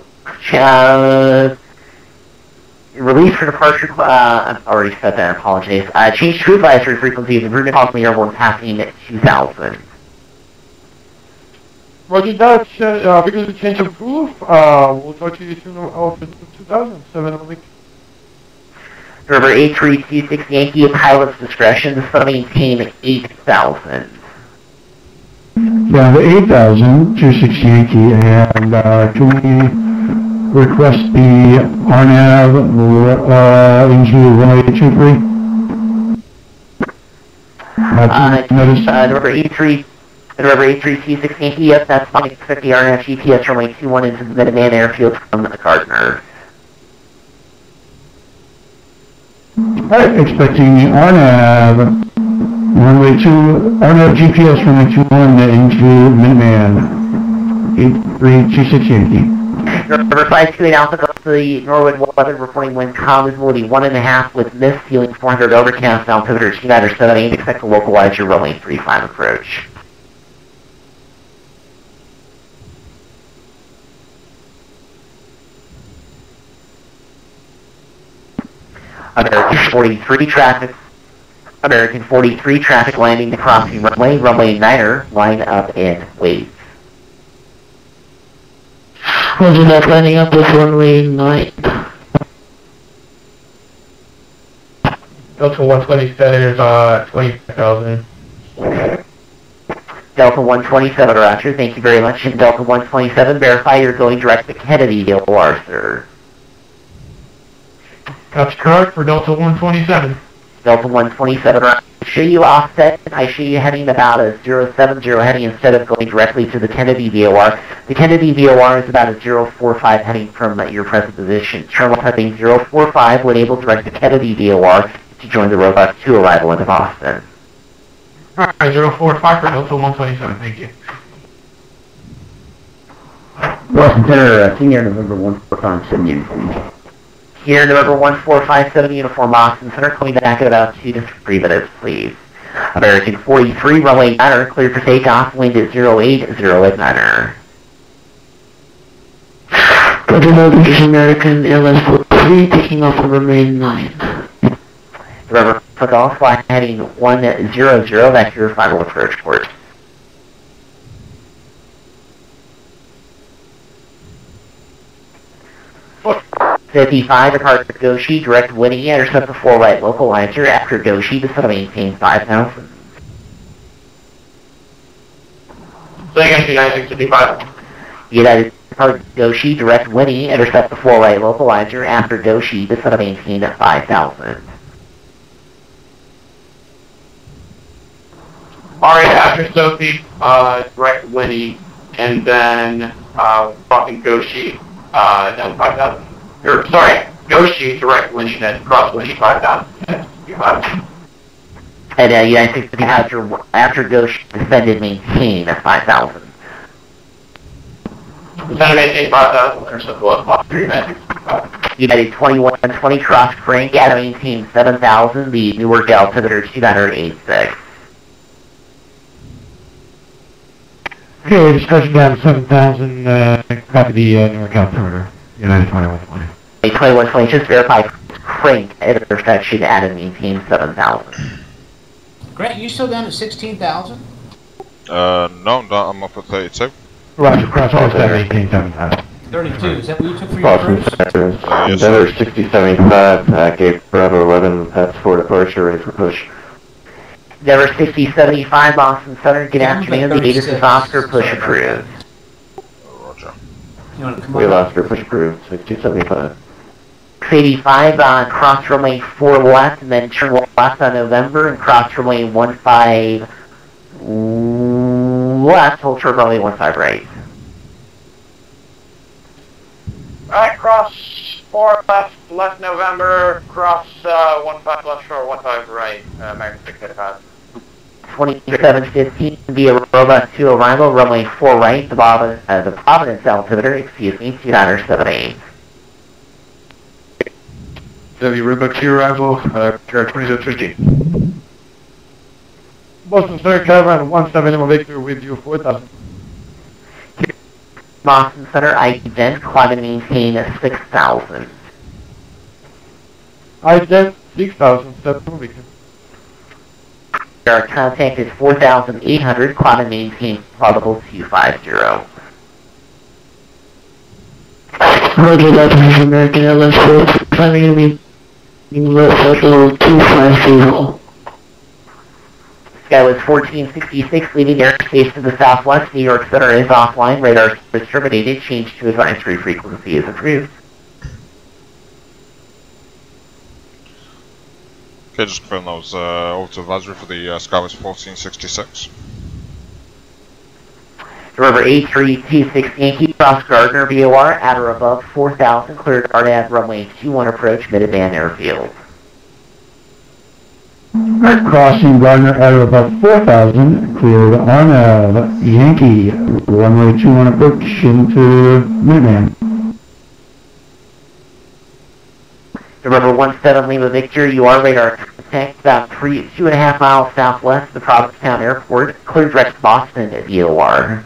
Release for departure, I've already said that, I apologize. Change to advisory frequency of improvement possibly airborne passing at 2000. Roger that, because of change of proof, we'll talk to you soon of 2007, I think. River 8326 Yankee, a pilot's discretion, this will maintain 8,000. Down to 8,000, 260 Yankee, and can we request the RNAV into runway 23? Number 8326 Yankee, yes, that's fine. Expect the RNAV GPS runway 21 into the Minuteman airfield from the Gardner. Alright, expecting the RNAV runway 2, RNAV GPS runway 21 into Minuteman, 8326 Yankee. Number 528 Alpha goes to the Norwood weather, reporting wind calm visibility 1.5 with mist, ceiling 400 overcast, altimeter 2978. Expect to localize your runway 35 approach. American 43 traffic landing the crossing runway 9er, line up and wait. Roger that, landing up with runway 9. Delta 127 is 20,000. Delta 127, roger, thank you very much. And Delta 127, verify you're going direct to Kennedy DOR, sir. That's correct for Delta 127. Delta 127, roger. I show you offset, I show you heading about a 070 heading instead of going directly to the Kennedy VOR. The Kennedy VOR is about a 045 heading from your present position. Terminal typing 045 would enable direct to Kennedy VOR to join the Robot 2 arrival into Boston. Alright, 045 for Delta 127, thank you. Boston Center, Senior November 145 Uniform. Here, November 1457 Uniform Boston Center, coming back in about 2 to 3 minutes, please. American 43, runway 9, cleared for takeoff, wind at 080 at 9. This American LS 43, taking off over main 9. Remember, for golf, fly heading 100, that's your final approach port. 55, depart Goshi, direct winning, intercept the 4 right localizer after Goshi, to maintain 5,000. Second, United 65. United depart Goshi, direct winning, intercept the 4 right localizer after Goshi, to maintain 5,000. Alright, after Sophie, direct Winnie, and then, crossing Goshi, then 5,000. Sorry, Goshi, direct Winnie, then cross Winnie, 5,000. And United 65 after Goshi, descended, maintain 5,000. Descended, maintain 5,000, intercept the 3 minutes. United 2120, cross Frank, at maintain 7,000, the Newark altimeter 2986. Okay, just touching down 7,000, copy the Newark altimeter, United 2120. 2120, just verify Frank at intersection at and maintain 7,000. Grant, you still down at 16,000? No, I'm not. I'm up at 32. Roger, cross all that, maintain 7,000. 32, is that what you took for your cruise? Yes, Endeavor 6075, gave Bravo 11, pass for departure, ready for push. Endeavor 6075, Boston Center, good afternoon, the Davis is Oscar, push approved. Roger. You want to come Wheel on? Oscar, push approved, 6075. 85, cross runway 4 left, and then turn left on November, and cross runway 15 left, hold turn runway 15 right. Alright, cross 4 left November, cross 15 left shore, 15 right, American 655. 2715 via Robust 2 arrival, runway 4 right, the Providence altimeter, 2978. W Roebuck 2 arrival, Carrier 2715. Boston Center, Caravan 17 Lima Victor with you 4,000. Boston Center, ident, climb and maintain 6,000. Ident 6,000, step 2 Victor. Our contact is 4,800, climb and maintain probable 250. Roger, that is American LS 43, climbing to be level 250. Sky was 1466, leaving airspace to the southwest. New York Center is offline. Radar is terminated. Change to advisory frequency is approved. Okay, just confirm that was auto advisory for the Skywest 1466. River 8326 Yankee, cross Gardner VOR at or above 4,000, cleared RDAV runway 21 approach, Mid-Band Airfield. Crossing Gardner at or above 4,000, cleared on Yankee, runway 21 approach into Minuteman. River 17 Lima Victor, you are radar contact about 2.5 miles southwest of the Provincetown Airport, cleared direct Boston at VOR.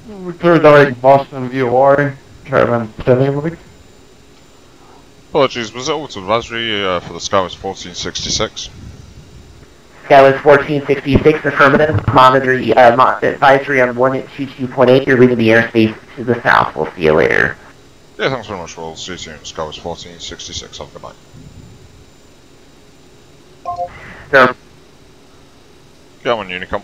We cleared direct Boston VOR, Caravan 7 Lima Victor. Apologies, was it auto advisory for the Skywest 1466? Sky was 1466, affirmative, monitor advisory on 122.8, you're leaving the airspace to the south, we'll see you later. Yeah, thanks very much. We'll see you soon. Skywest 1466. Have a good night. So, Come on, Unicom.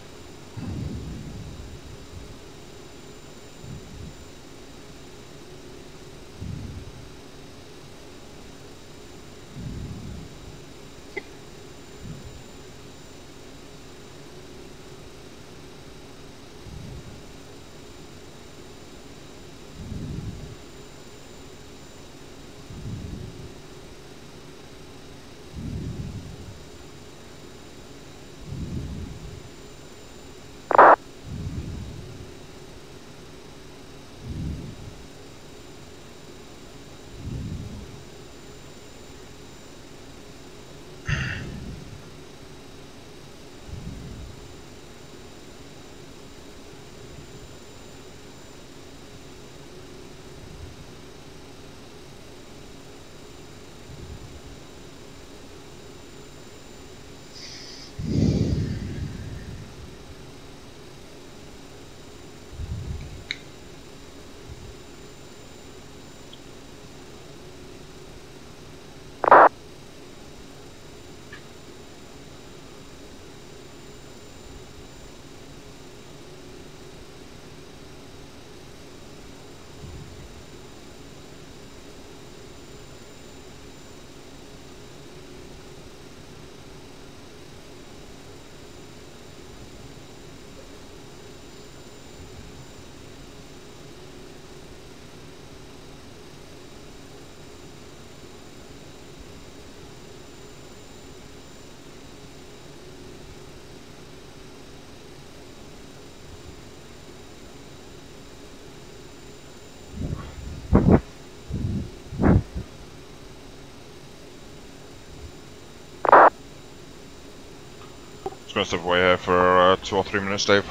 expensive way here for 2 or 3 minutes, Dave.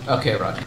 Okay, Roger.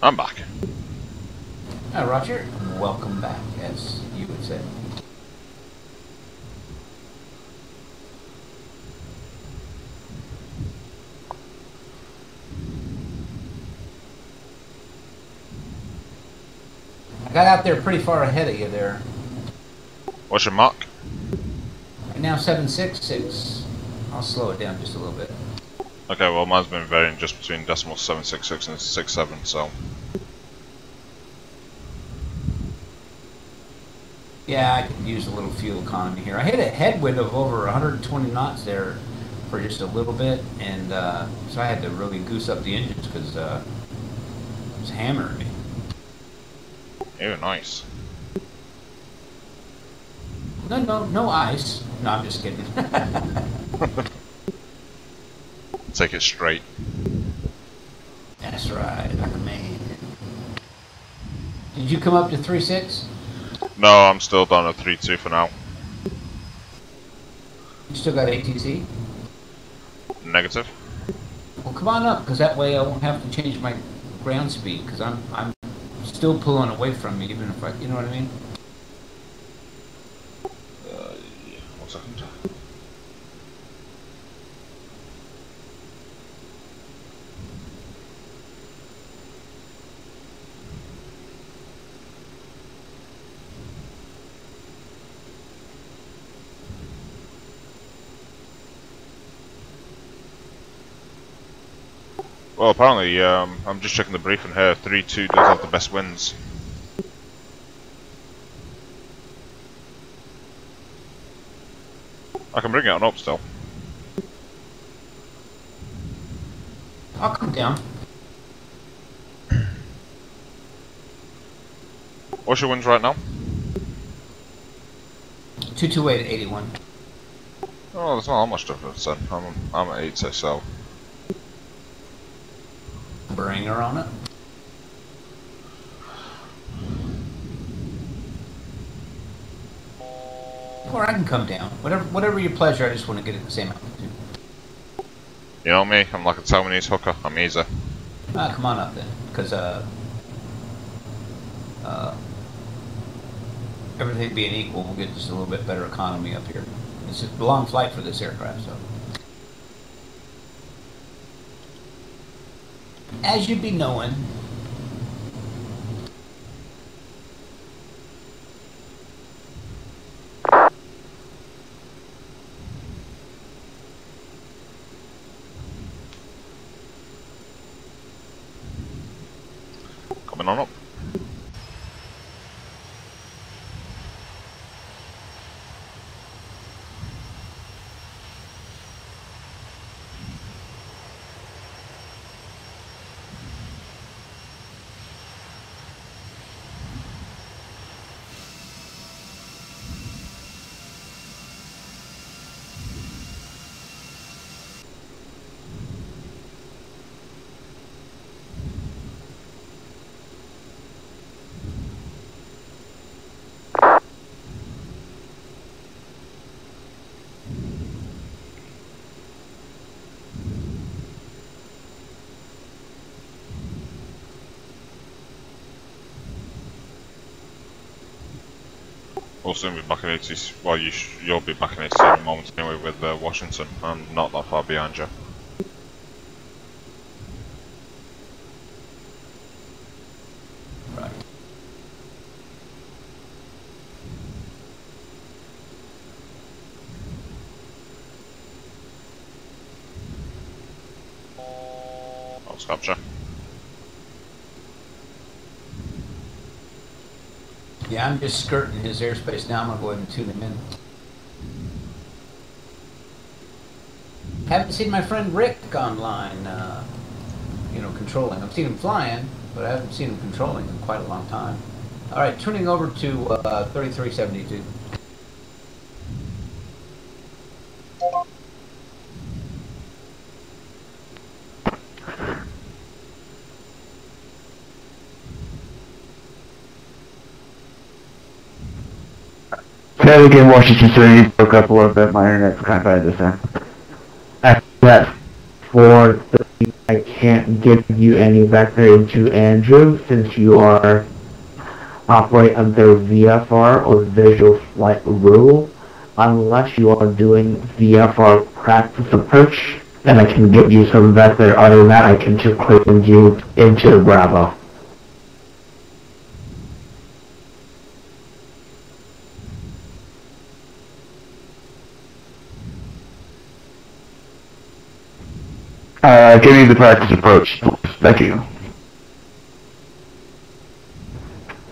I'm back. Roger, welcome back, as you would say. I got out there pretty far ahead of you there. What's your mark? Right now 766. I'll slow it down just a little bit. Okay, well mine's been varying just between decimal 766 and 67, so... Yeah, I could use a little fuel economy here. I hit a headwind of over 120 knots there for just a little bit, and so I had to really goose up the engines because it was hammering me. Ew, nice. No ice. No, I'm just kidding. Take it straight. That's right, like a man. Did you come up to 3.6? No, I'm still down at 3.2 for now. You still got ATC? Negative. Well, come on up, because that way I won't have to change my ground speed, because I'm still pulling away from you, even if I, you know what I mean? Yeah, 1 second. Well, apparently, I'm just checking the briefing here. 3.2 does have the best wins. I can bring it on up still. I'll come down. What's your wins right now? 228 at 81. Oh, there's not that much difference then. I'm at 80, so... Bring her on it. Or I can come down. Whatever your pleasure, I just want to get at the same altitude. You know me, I'm like a Taiwanese hooker. I'm easy. Come on up then, because everything being equal, we'll get just a little bit better economy up here. It's a long flight for this aircraft, so. As you'd be knowing, coming on up. We'll soon be back in 80. Well, you'll be back in 80 in a moment anyway with Washington. I'm not that far behind you. right. I'll capture. Yeah, I'm just skirting his airspace now. I'm gonna go ahead and tune him in. Haven't seen my friend Rick online, you know, controlling. I've seen him flying, but I haven't seen him controlling in quite a long time. All right, tuning over to 3372. Say it again, Washington City. You broke up a little bit. My internet's kind of bad this time. After that, 4:30. I can't give you any vector into Andrew since you are operate under VFR or Visual Flight Rule, unless you are doing VFR practice approach, and I can give you some vector. Other than that, I can just click you into Bravo. Give me the practice approach. Thank you.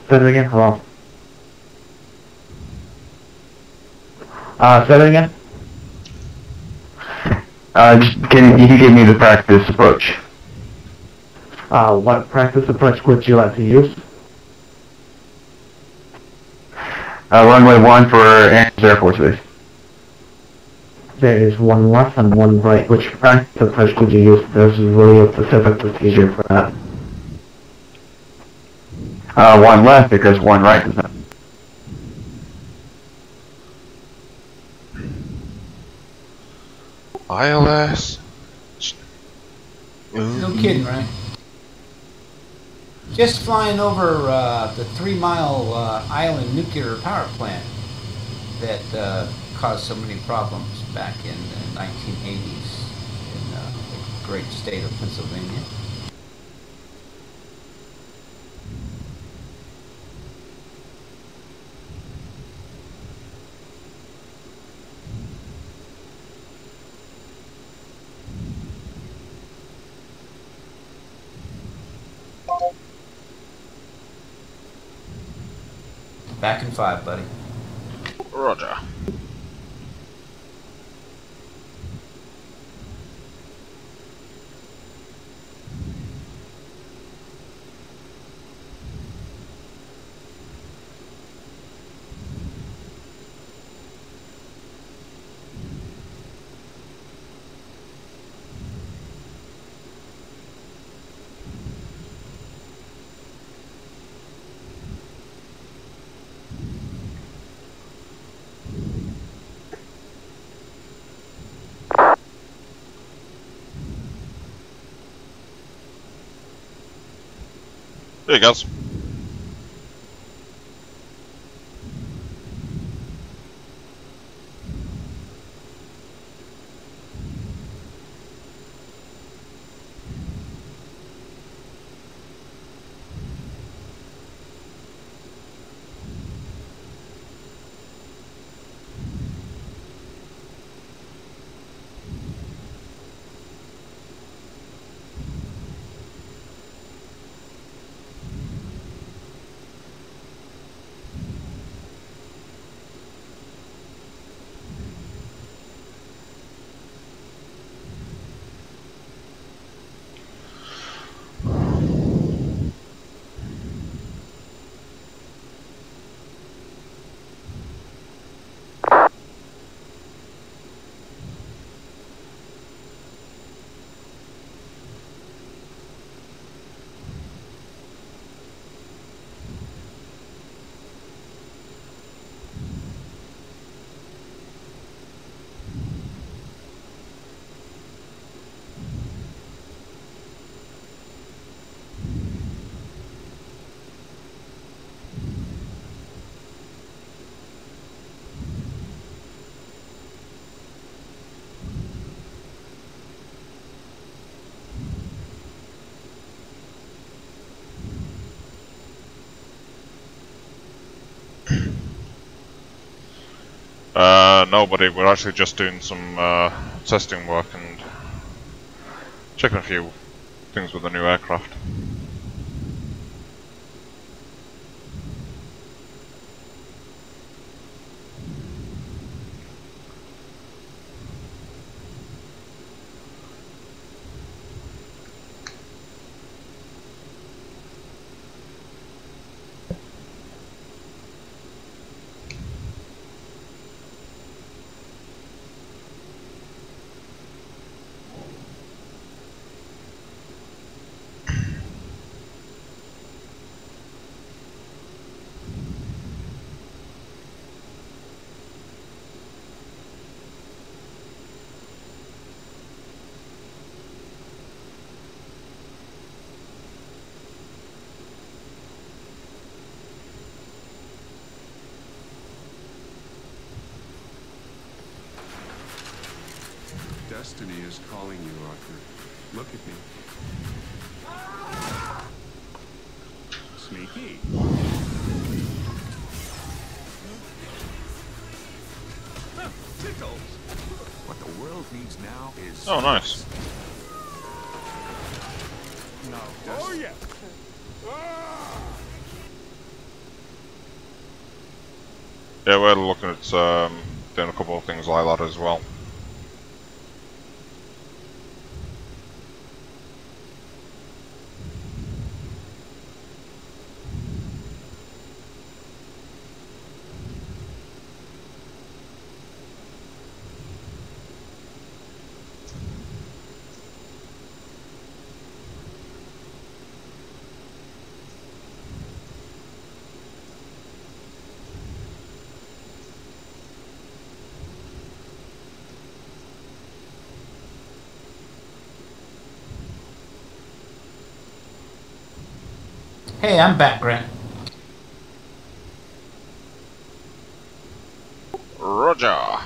Say that again, hello. Say that again? Can you give me the practice approach? What practice approach would you like to use? Runway 1 for Andrews Air Force Base. There is one left and one right. Which practice approach would you use? There's really a specific procedure for that. One left because one right does not. ILS. No kidding, right? Just flying over the 3 Mile Island nuclear power plant that caused so many problems back in the 1980s in the great state of Pennsylvania. Back in 5, buddy. Roger. There he goes. Nobody. We're actually just doing some testing work and checking a few things with the new aircraft. Destiny is calling you, Arthur. Look at me. Sneaky. Tickles. What the world needs now is... Oh, nice. No, oh, yeah. Yeah, we're looking at doing a couple of things like that as well. Hey, I'm back, Grant. Roger.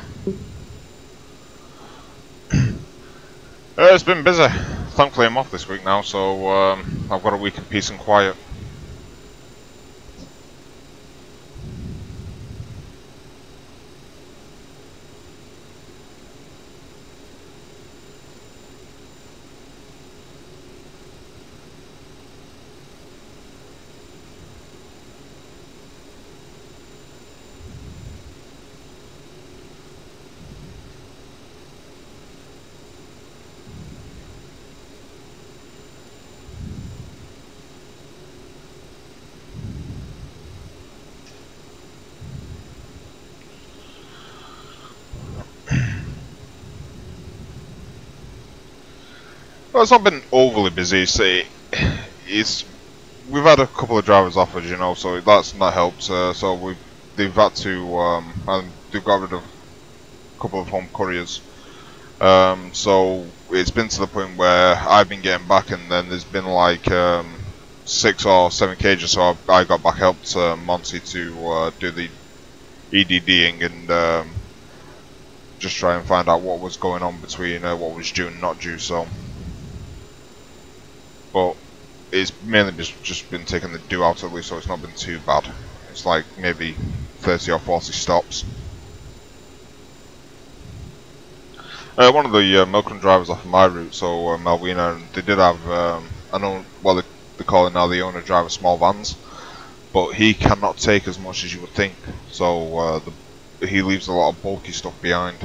It's been busy. Thankfully I'm off this week now, so I've got a week of peace and quiet. Well, it's not been overly busy. See, we've had a couple of drivers offered, you know, so that's not helped. So they've had to and they've got rid of a couple of home couriers. So it's been to the point where I've been getting back, and then there's been like 6 or 7 cages. So I got back, helped Monty to do the EDDing and just try and find out what was going on between what was due and not due. So. But it's mainly just been taking the due out at least, so it's not been too bad. It's like maybe 30 or 40 stops. One of the Milcom drivers off of my route, so Malvina, and they did have, I know, well they call it now the owner driver small vans, but he cannot take as much as you would think, so he leaves a lot of bulky stuff behind.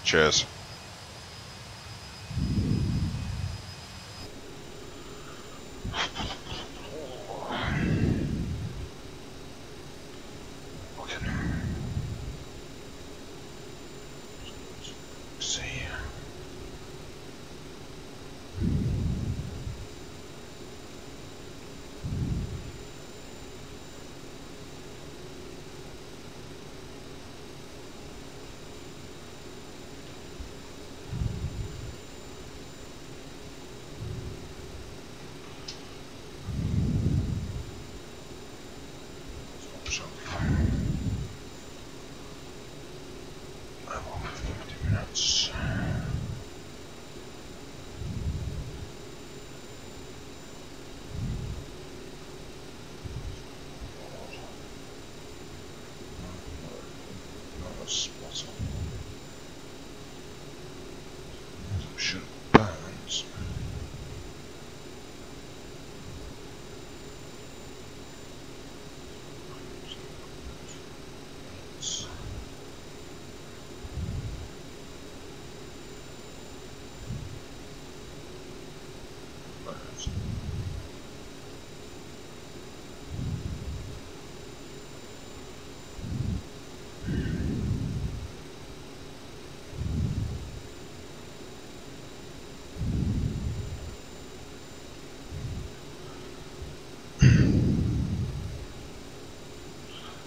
Cheers.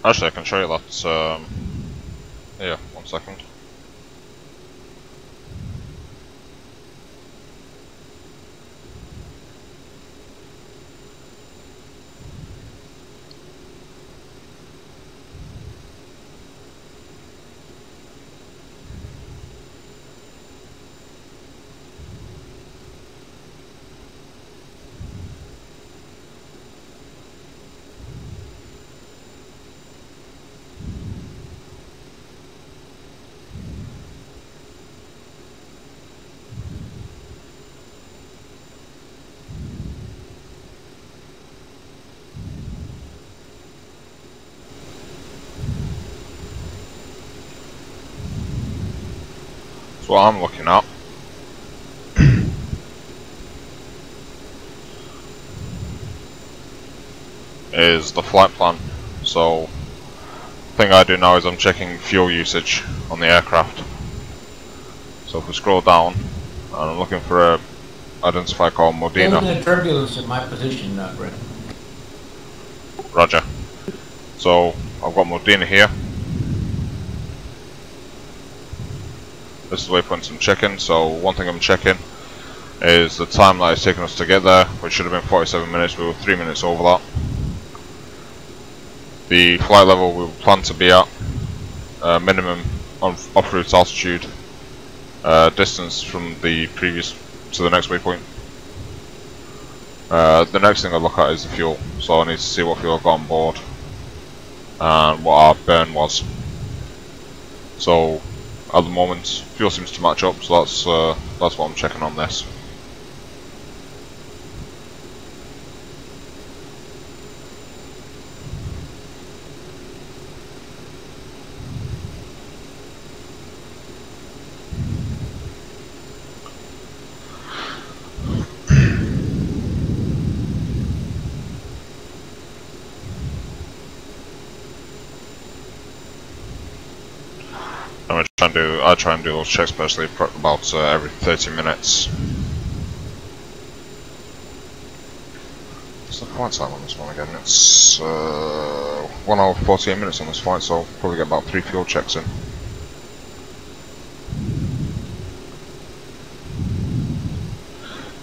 Actually, I can show you that. Yeah, 1 second. So what I'm looking at is the flight plan. So the thing I do now is I'm checking fuel usage on the aircraft. So if we scroll down, and I'm looking for a identifier called Modena. Building turbulence in my position, Brent. Roger. So I've got Modena here. This is the waypoints I'm checking. So one thing I'm checking is the time that it's taken us to get there, which should have been 47 minutes. We were 3 minutes over that. The flight level we plan to be at, minimum on off-route altitude, distance from the previous to the next waypoint. The next thing I look at is the fuel, so I need to see what fuel I've got on board and what our burn was. So at the moment, fuel seems to match up, so that's what I'm checking on this. I try and do those checks personally about every 30 minutes. What's the flight time on this one again? It's 1 hour 48 minutes on this flight, so I'll probably get about 3 fuel checks in.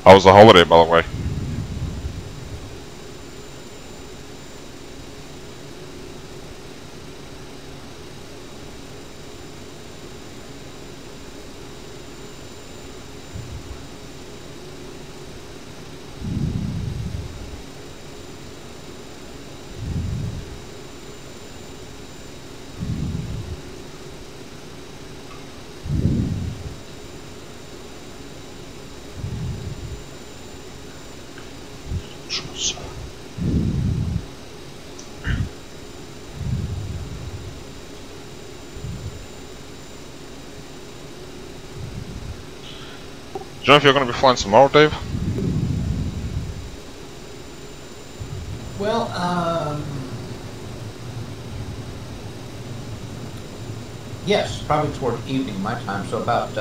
How was the holiday, by the way? Do you know if you're going to be flying tomorrow, Dave? Well, yes, probably toward evening my time, so about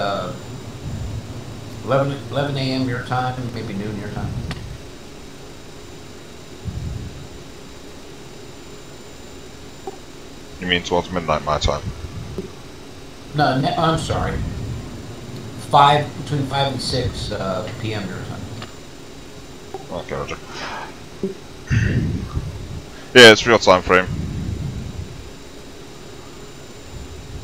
11 a.m. your time, maybe noon your time. You mean towards midnight my time? No, I'm sorry. Between 5 and 6 p.m. your time. Okay, Roger. Yeah, it's real time frame.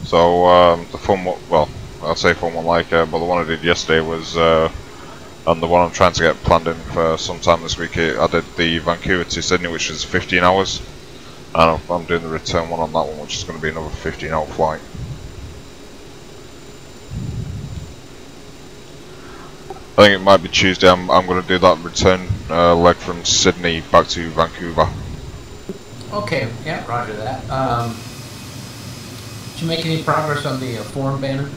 So the fun one, well, I'd say fun one like, but the one I did yesterday was, and the one I'm trying to get planned in for sometime this week. I did the Vancouver to Sydney, which is 15 hours, and I'm doing the return one on that one, which is going to be another 15-hour flight. I think it might be Tuesday. I'm going to do that return leg from Sydney back to Vancouver. Okay, yeah, roger that. Did you make any progress on the forum banner?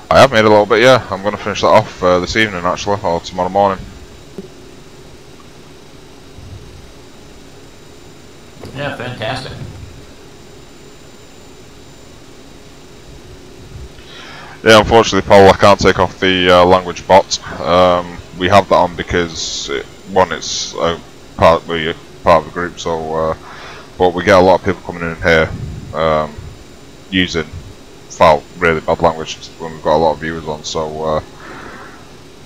I have made a little bit, yeah. I'm going to finish that off this evening, actually, or tomorrow morning. Yeah, fantastic. Yeah, unfortunately, Paul, I can't take off the language bot. We have that on because, one, it's we're part of the group, so but we get a lot of people coming in here using foul, really bad language when we've got a lot of viewers on, so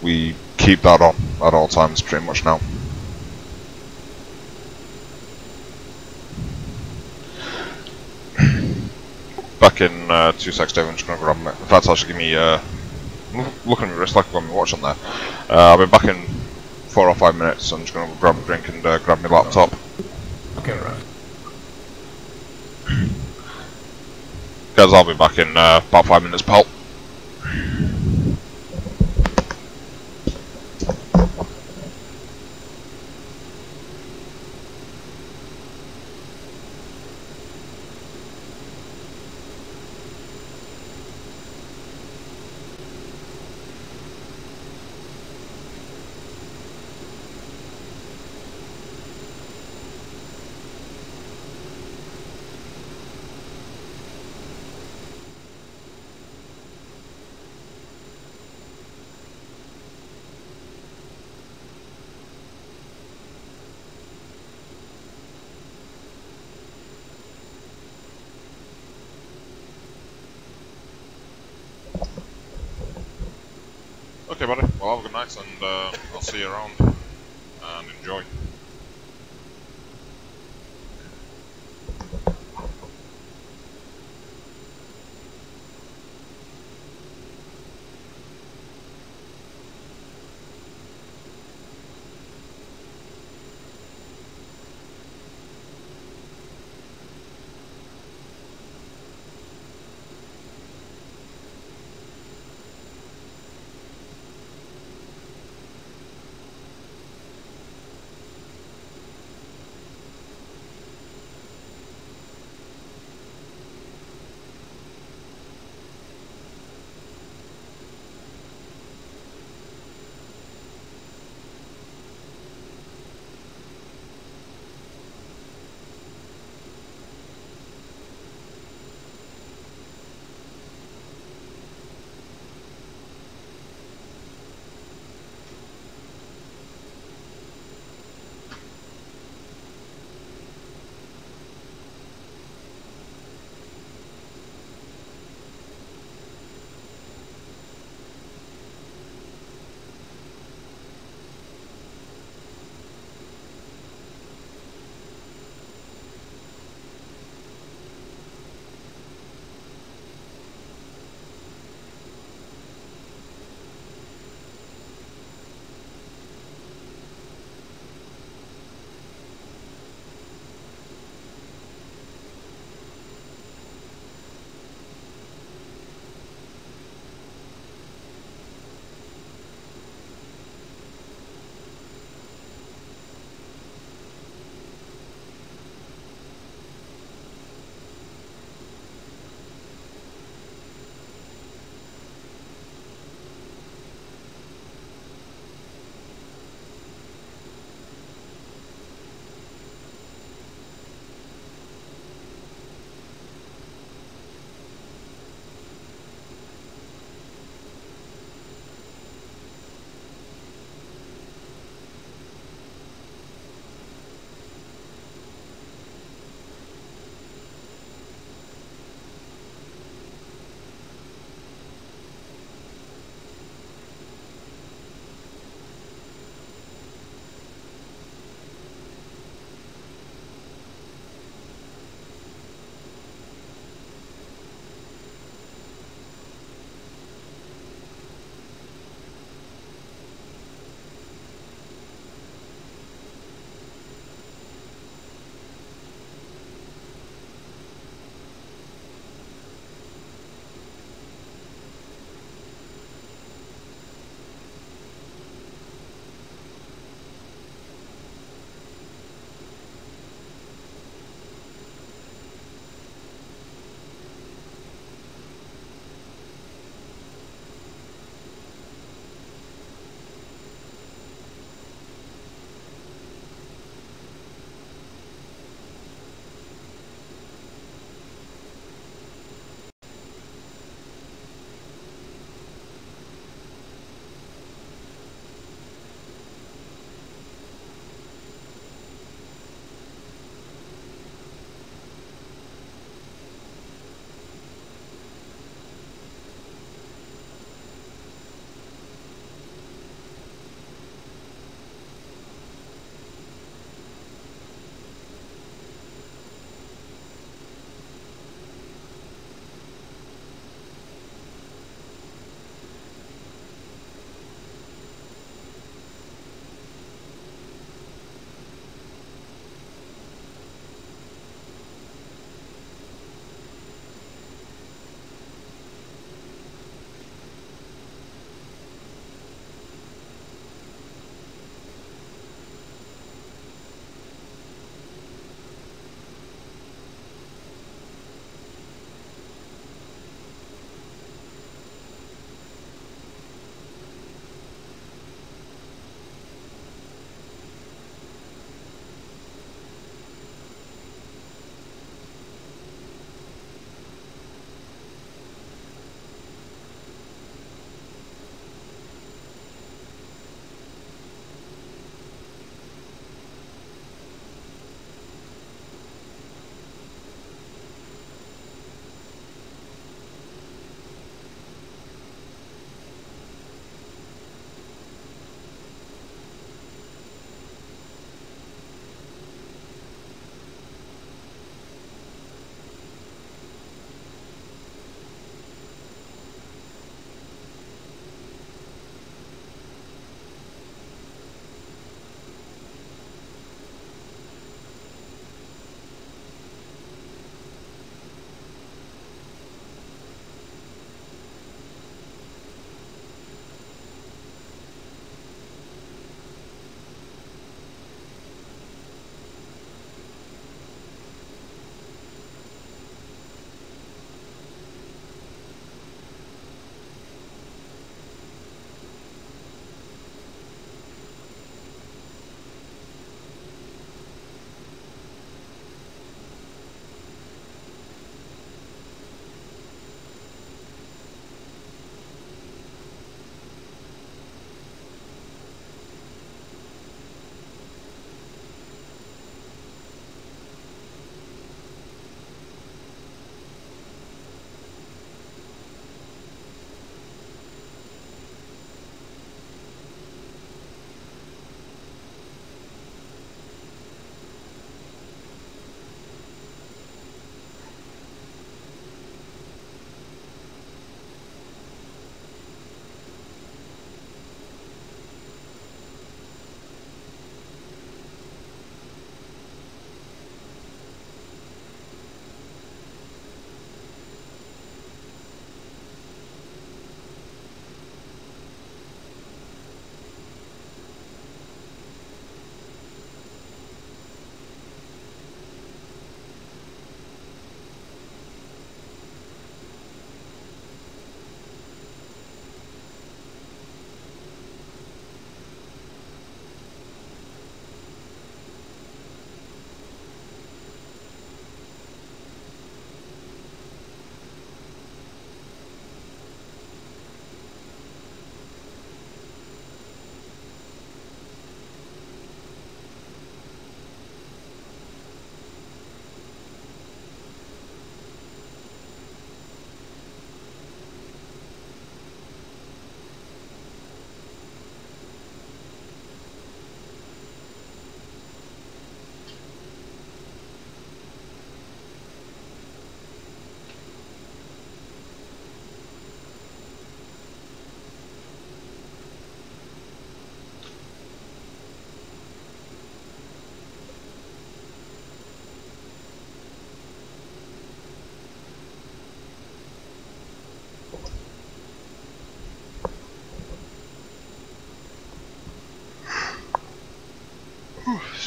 we keep that on at all times pretty much now. Back in 2 seconds, Dave, I'm just going to grab my... In fact, actually give me... looking at my wrist like I've got my watch on there. I'll be back in 4 or 5 minutes, so I'm just going to grab a drink and grab my laptop. Okay, right. Guys, I'll be back in about 5 minutes, pal. Okay, buddy. Well, have a good night, and I'll see you around. And enjoy.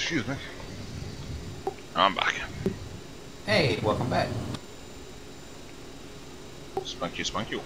Excuse me. I'm back. Hey, welcome back. Spank you.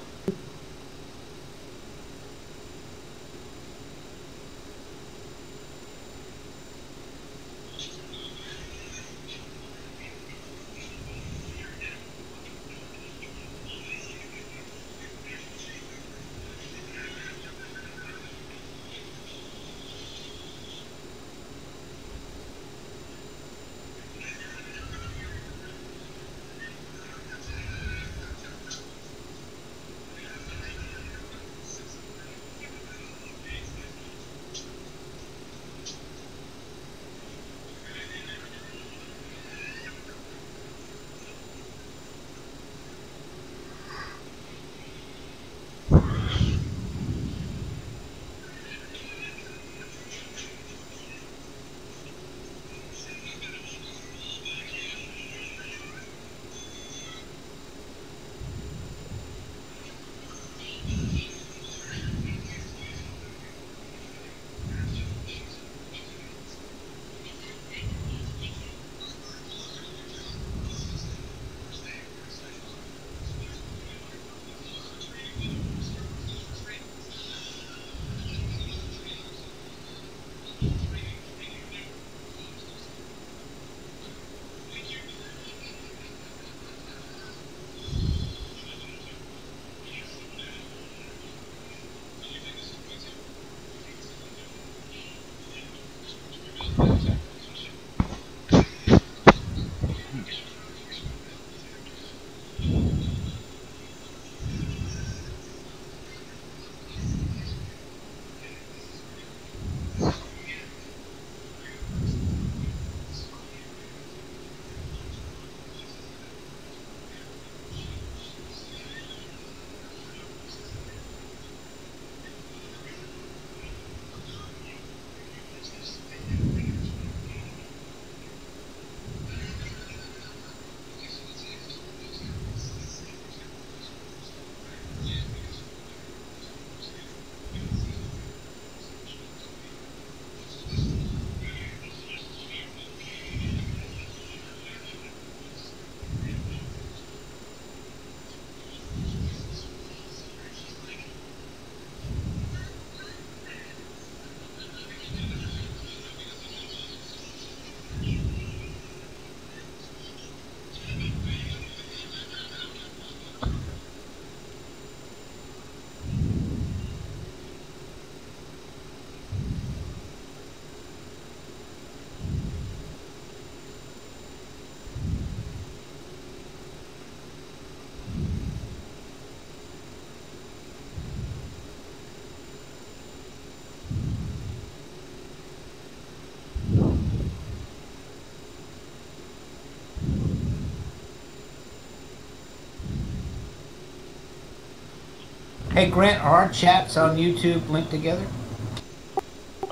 Hey, Grant, are our chats on YouTube linked together?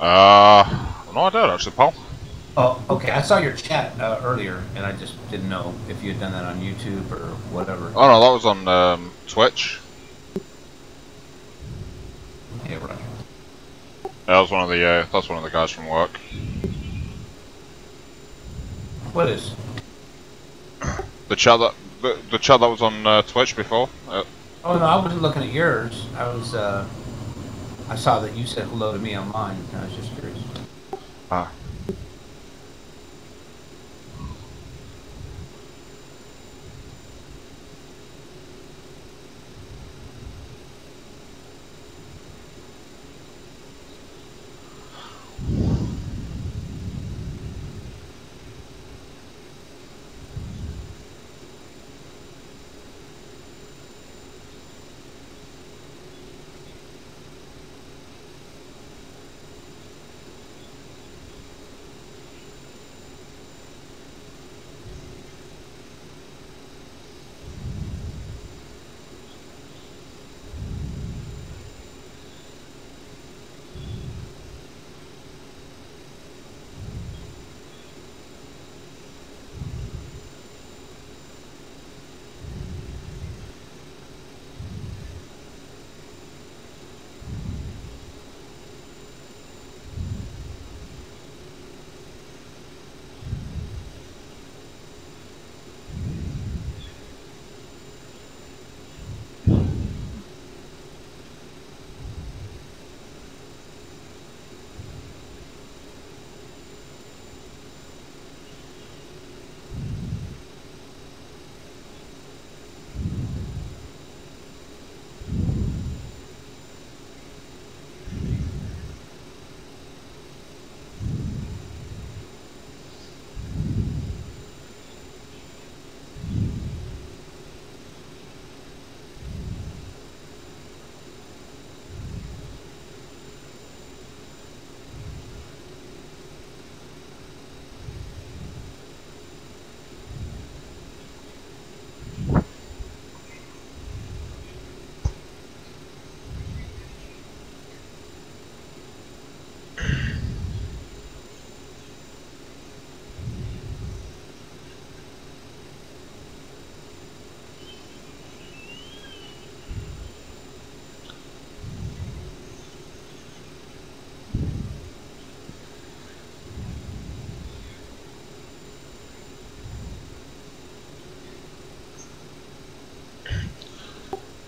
No, I don't actually, pal. Oh, okay. I saw your chat earlier, and I just didn't know if you had done that on YouTube or whatever. Oh no, that was on Twitch. Yeah, right. That was one of the that's one of the guys from work. What is? The chat that the chat that was on Twitch before. Oh no, I wasn't looking at yours. I was. I saw that you said hello to me on mine. I was just curious. Ah.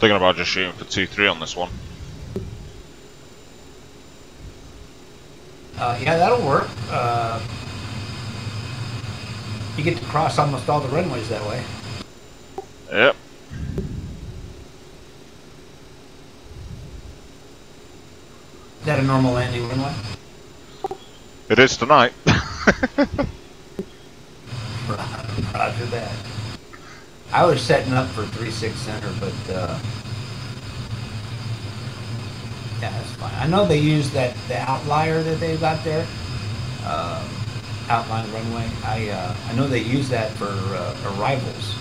Thinking about just shooting for 2-3 on this one. Yeah, that'll work. You get to cross almost all the runways that way. Yep. Is that a normal landing runway? It is tonight. Roger that. I was setting up for 3-6 center, but yeah, that's fine. I know they use the outlier that they've got there, outline runway. I know they use that for arrivals.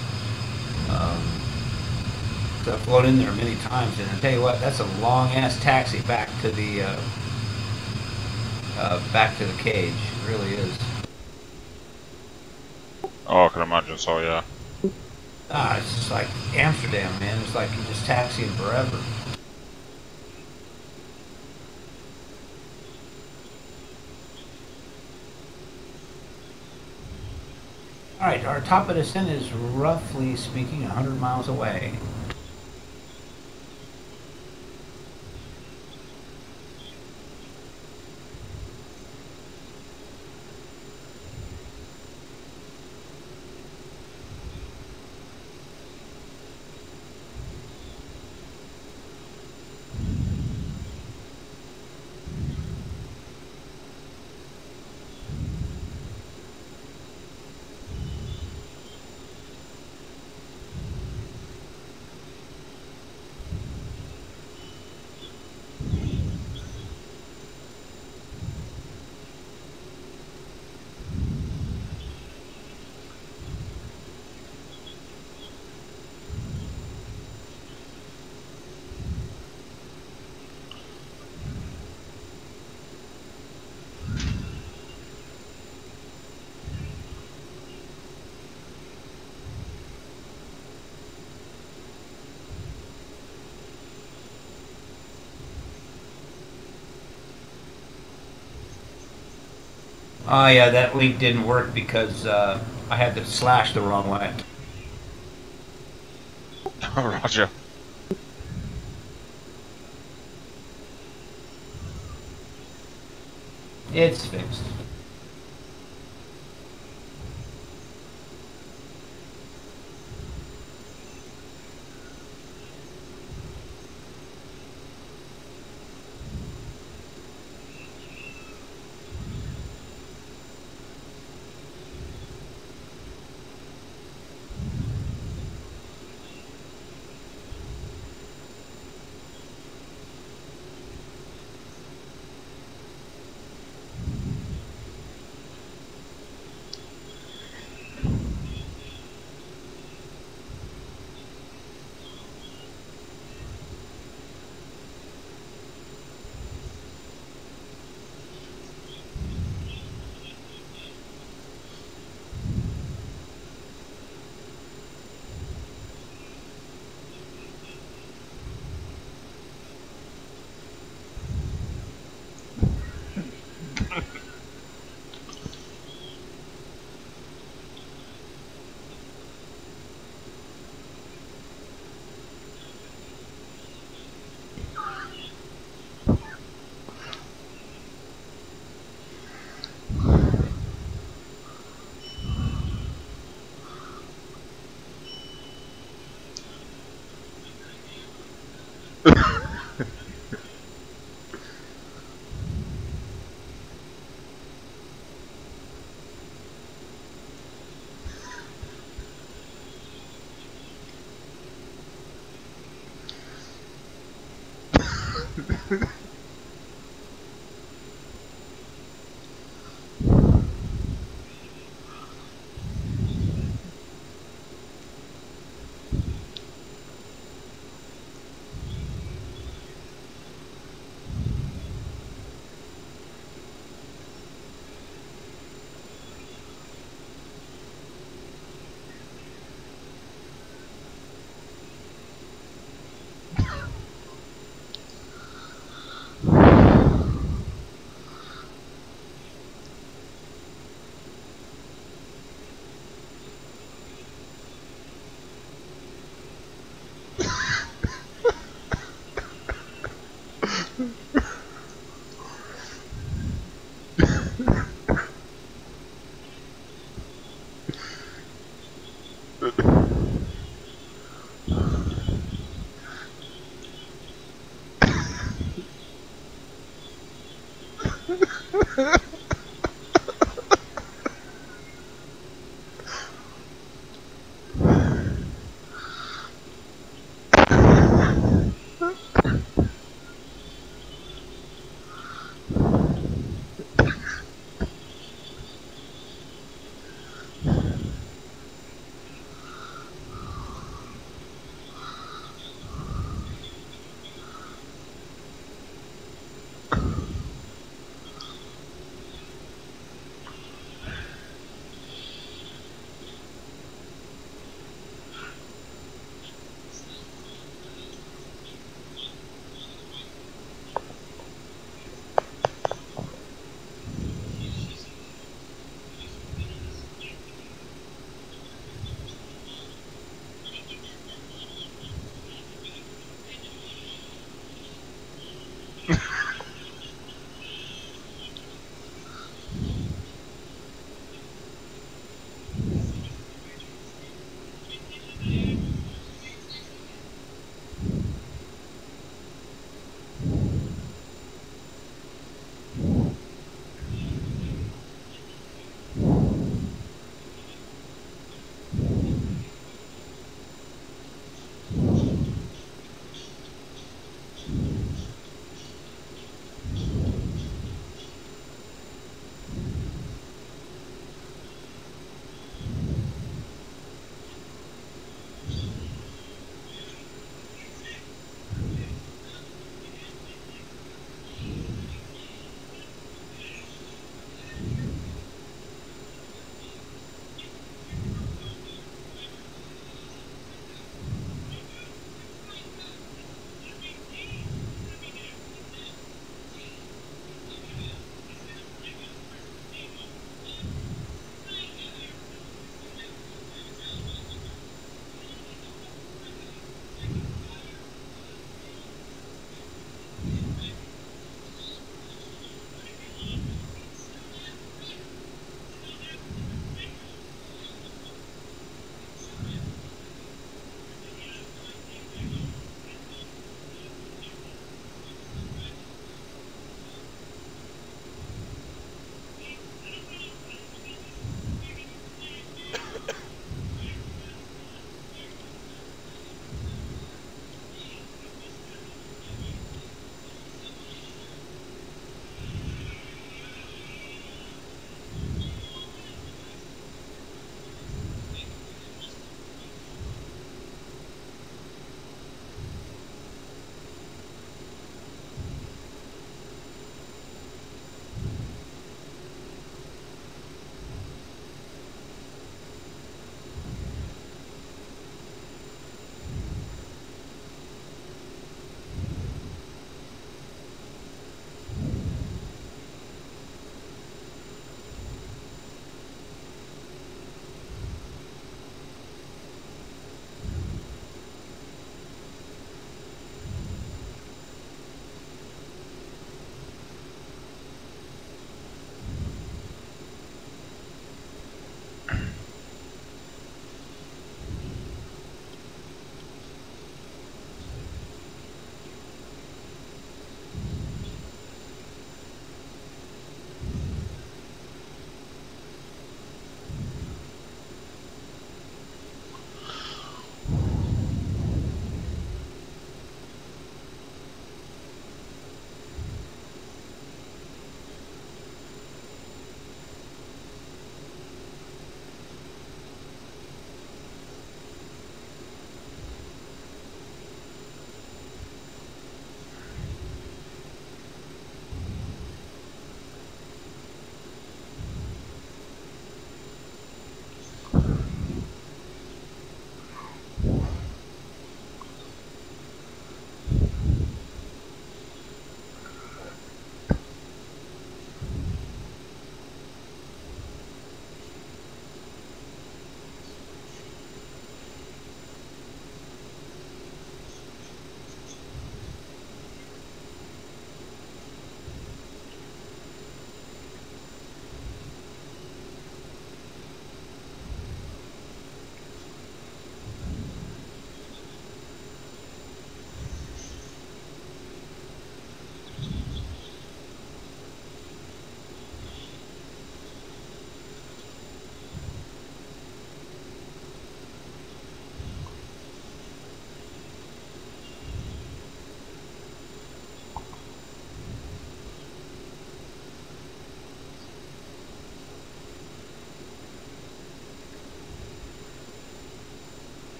So I've flown in there many times, and I tell you what, that's a long ass taxi back to the cage. It really is. Oh, I can imagine so, yeah. It's just like Amsterdam, man. It's like you're just taxiing forever. Alright, our top of descent is roughly speaking 100 miles away. Oh yeah, that link didn't work because I had to slash the wrong way. Oh, Roger. It's fixed.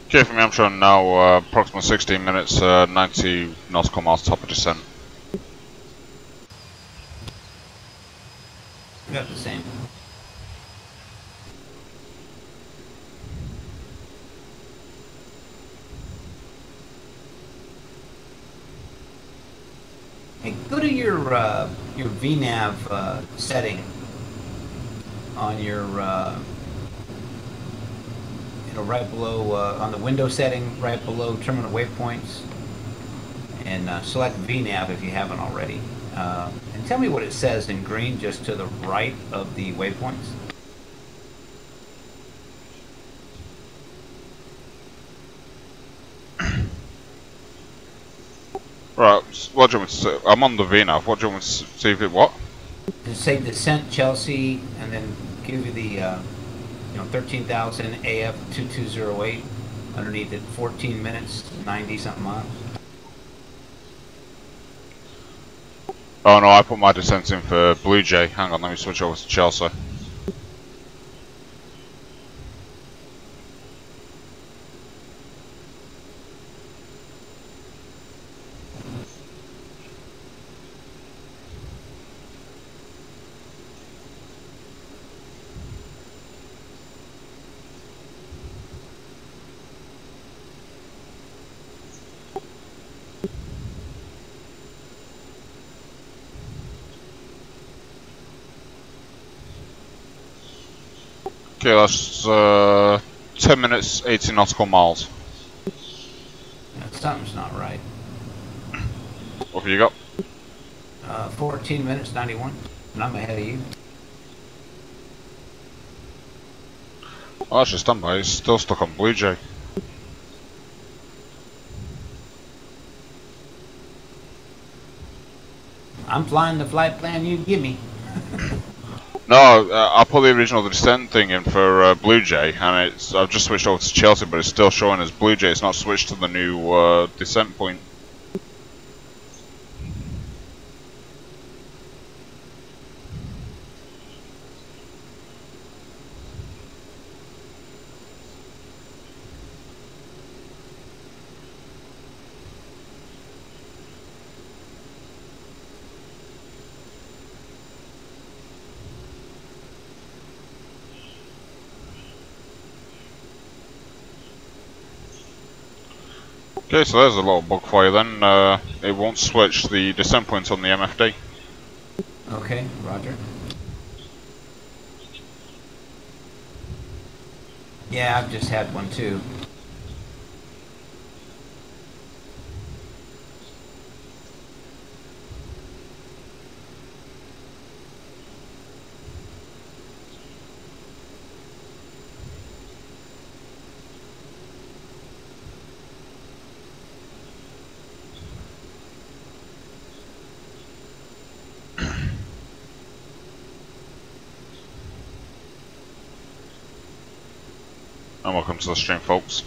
Okay, for me, I'm showing now approximately 16 minutes, 90 nautical miles top of descent. Got the same. Hey, go to your VNAV setting on your right below on the window setting, right below terminal waypoints, and select VNAV if you haven't already. And tell me what it says in green just to the right of the waypoints. Right, what do you want me to say? I'm on the VNAV. What do you want me to see if it what? Just say descent Chelsea, and then give you the 13,000 AF 2208 underneath it, 14 minutes, 90 something miles. Oh no, I put my descent in for Blue Jay. Hang on, let me switch over to Chelsea. Okay, that's 10 minutes, 80 nautical miles. Something's not right. What have you got? 14 minutes, 91, and I'm ahead of you. Oh, that's just done by. It's still stuck on Blue Jay. I'm flying the flight plan you give me. No, I put the original descent thing in for Blue Jay, and I've just switched over to Chelsea, but it's still showing as Blue Jay. It's not switched to the new descent point. Okay, so there's a little bug for you then. It won't switch the descent point on the MFD. Okay, roger. Yeah, I've just had one too. And welcome to the stream, folks.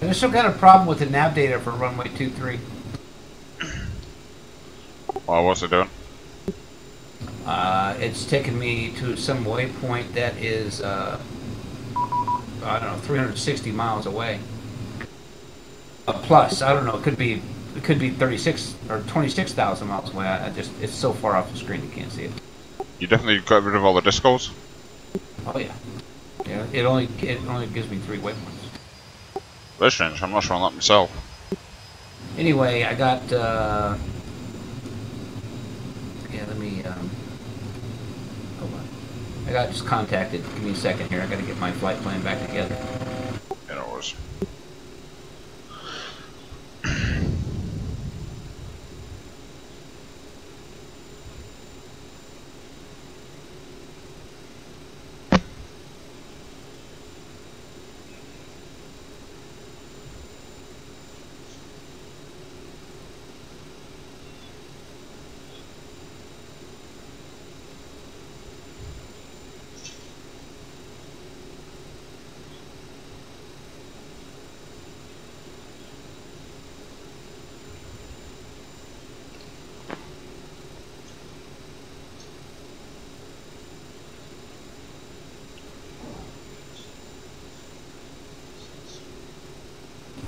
There's some kind of problem with the nav data for runway 23. Well, what's it doing? It's taken me to some waypoint that is, I don't know, 360 miles away. Plus, I don't know, it could be 36 or 26,000 miles away. It's so far off the screen you can't see it. You definitely got rid of all the discos? Oh yeah. Yeah, it only gives me 3 waypoints. Very strange, I'm not sure on that myself. Anyway, I got, yeah, let me, hold on. I got just contacted. Give me a second here. I gotta get my flight plan back together. Yeah, no worries.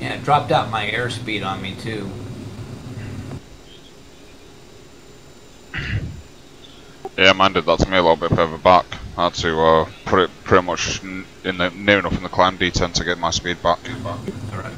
Yeah, it dropped out my airspeed on me too. Yeah, mine did that to me a little bit further back. I had to put it pretty much in the near enough in the climb D10 to get my speed back. Alright.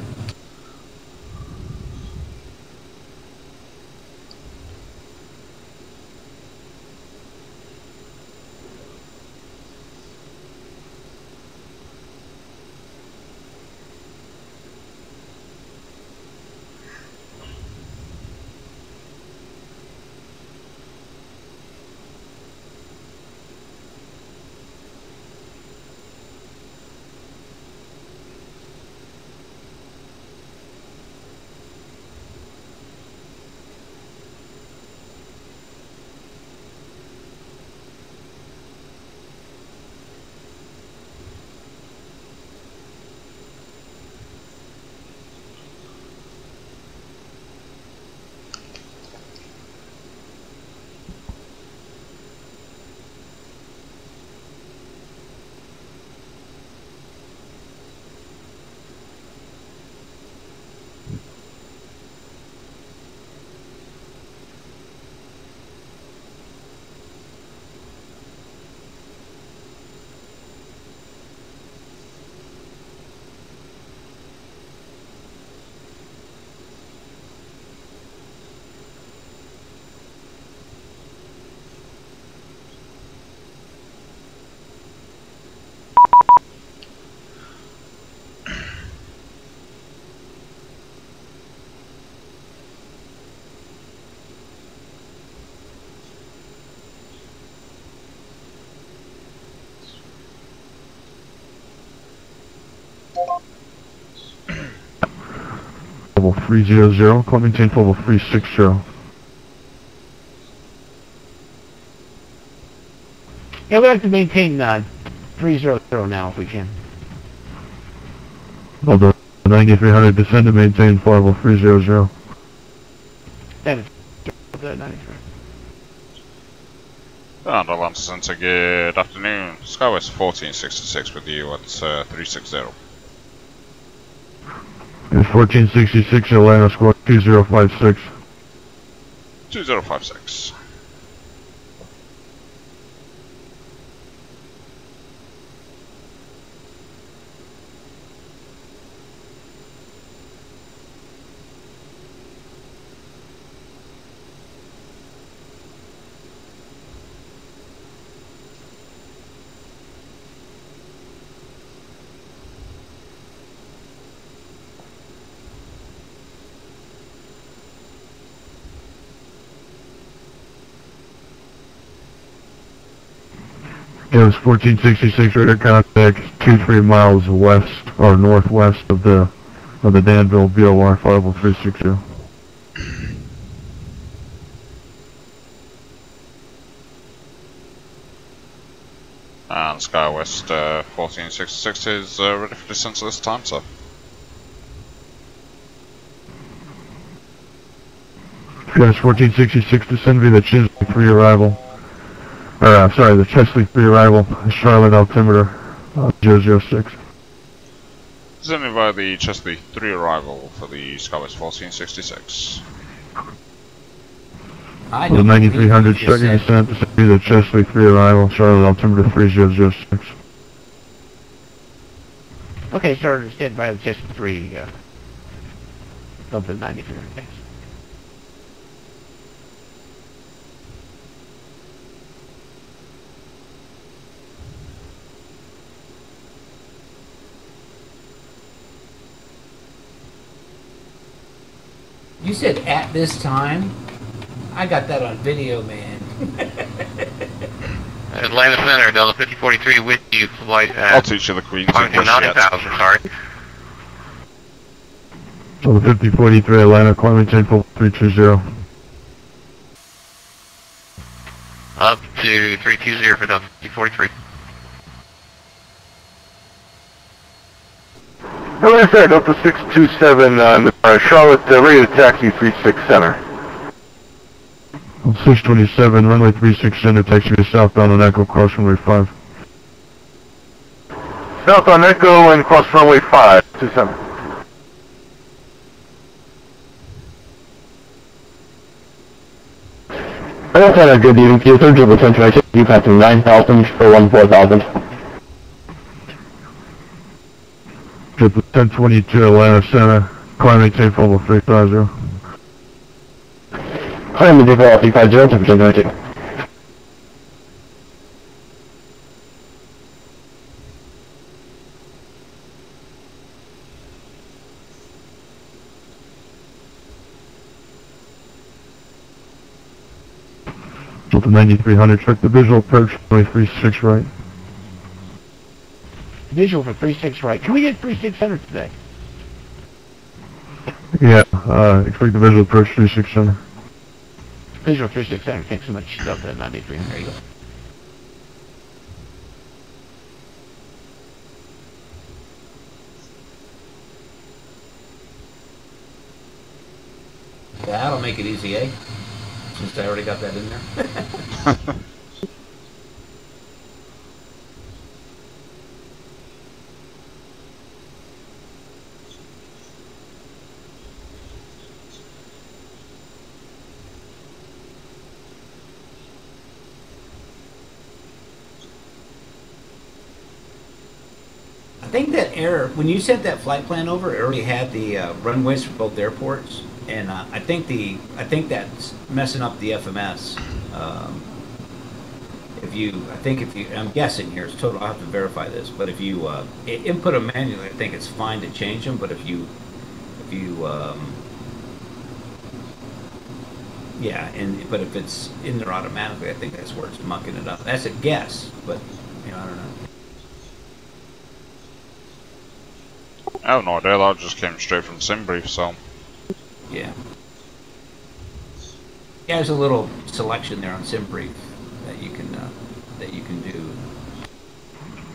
Level 300, call maintain level 360. Yeah, we have to maintain 300 now if we can. Hold on, 9300, descend to maintain level 300. That is good, 93. And Atlanta Center, good afternoon. Skywest 1466 with you at 360. It's 1466, Atlanta squad 2056. 2056. It was 1466 radar contact 2-3 miles west or northwest of the Danville VOR 50360. And Skywest 1466 is ready for descent this time, sir. Gas 1466, descend via the Chesley pre-arrival. Sorry, the Chesley pre-arrival, Charlotte altimeter, 006. Descending via the Chesley 3 arrival for the Skywest 1466. The 9300 second descent, descend via the Chesley 3 arrival, Charlotte altimeter 3006. Okay, sir, stand by the test 3, of the 93. Thanks. You said at this time? I got that on video, man. Atlanta Center, Delta 5043 with you, flight at... I'll teach you the Queen's English yet. 90,000, sorry. So the 5043 Atlanta, climb maintain full 320. Up to 320 for Delta 5043. Atlanta Center, Delta 627, Charlotte, ready to taxi 36 Center. 627, runway 36 center, taxi to southbound on Echo, cross runway 5. South on Echo and cross runway 5 to center. Atlanta Center, good evening to you, third triple center, I take you passing 9,000 for 14,000. Triple 1022 Atlanta Center, climb maintain full 350. Climb maintain full 350, temperature 92. Delta 9300, check the visual approach, runway 36 right. Visual for 36 right. Can we get 36 center today? Yeah, expect the visual approach 36 center. Visual 36 center. Thanks so much, Delta 93. There you go. That'll make it easy, eh? Since I already got that in there. I think that when you sent that flight plan over, it already had the runways for both airports, and I think that's messing up the FMS. I'm guessing here, it's total. I'll have to verify this, but if you input them manually, I think it's fine to change them. But if you but if it's in there automatically, I think that's where it's mucking it up. That's a guess, but I don't know. I have no idea, that just came straight from SimBrief, so... Yeah. Yeah, there's a little selection there on SimBrief that you can do.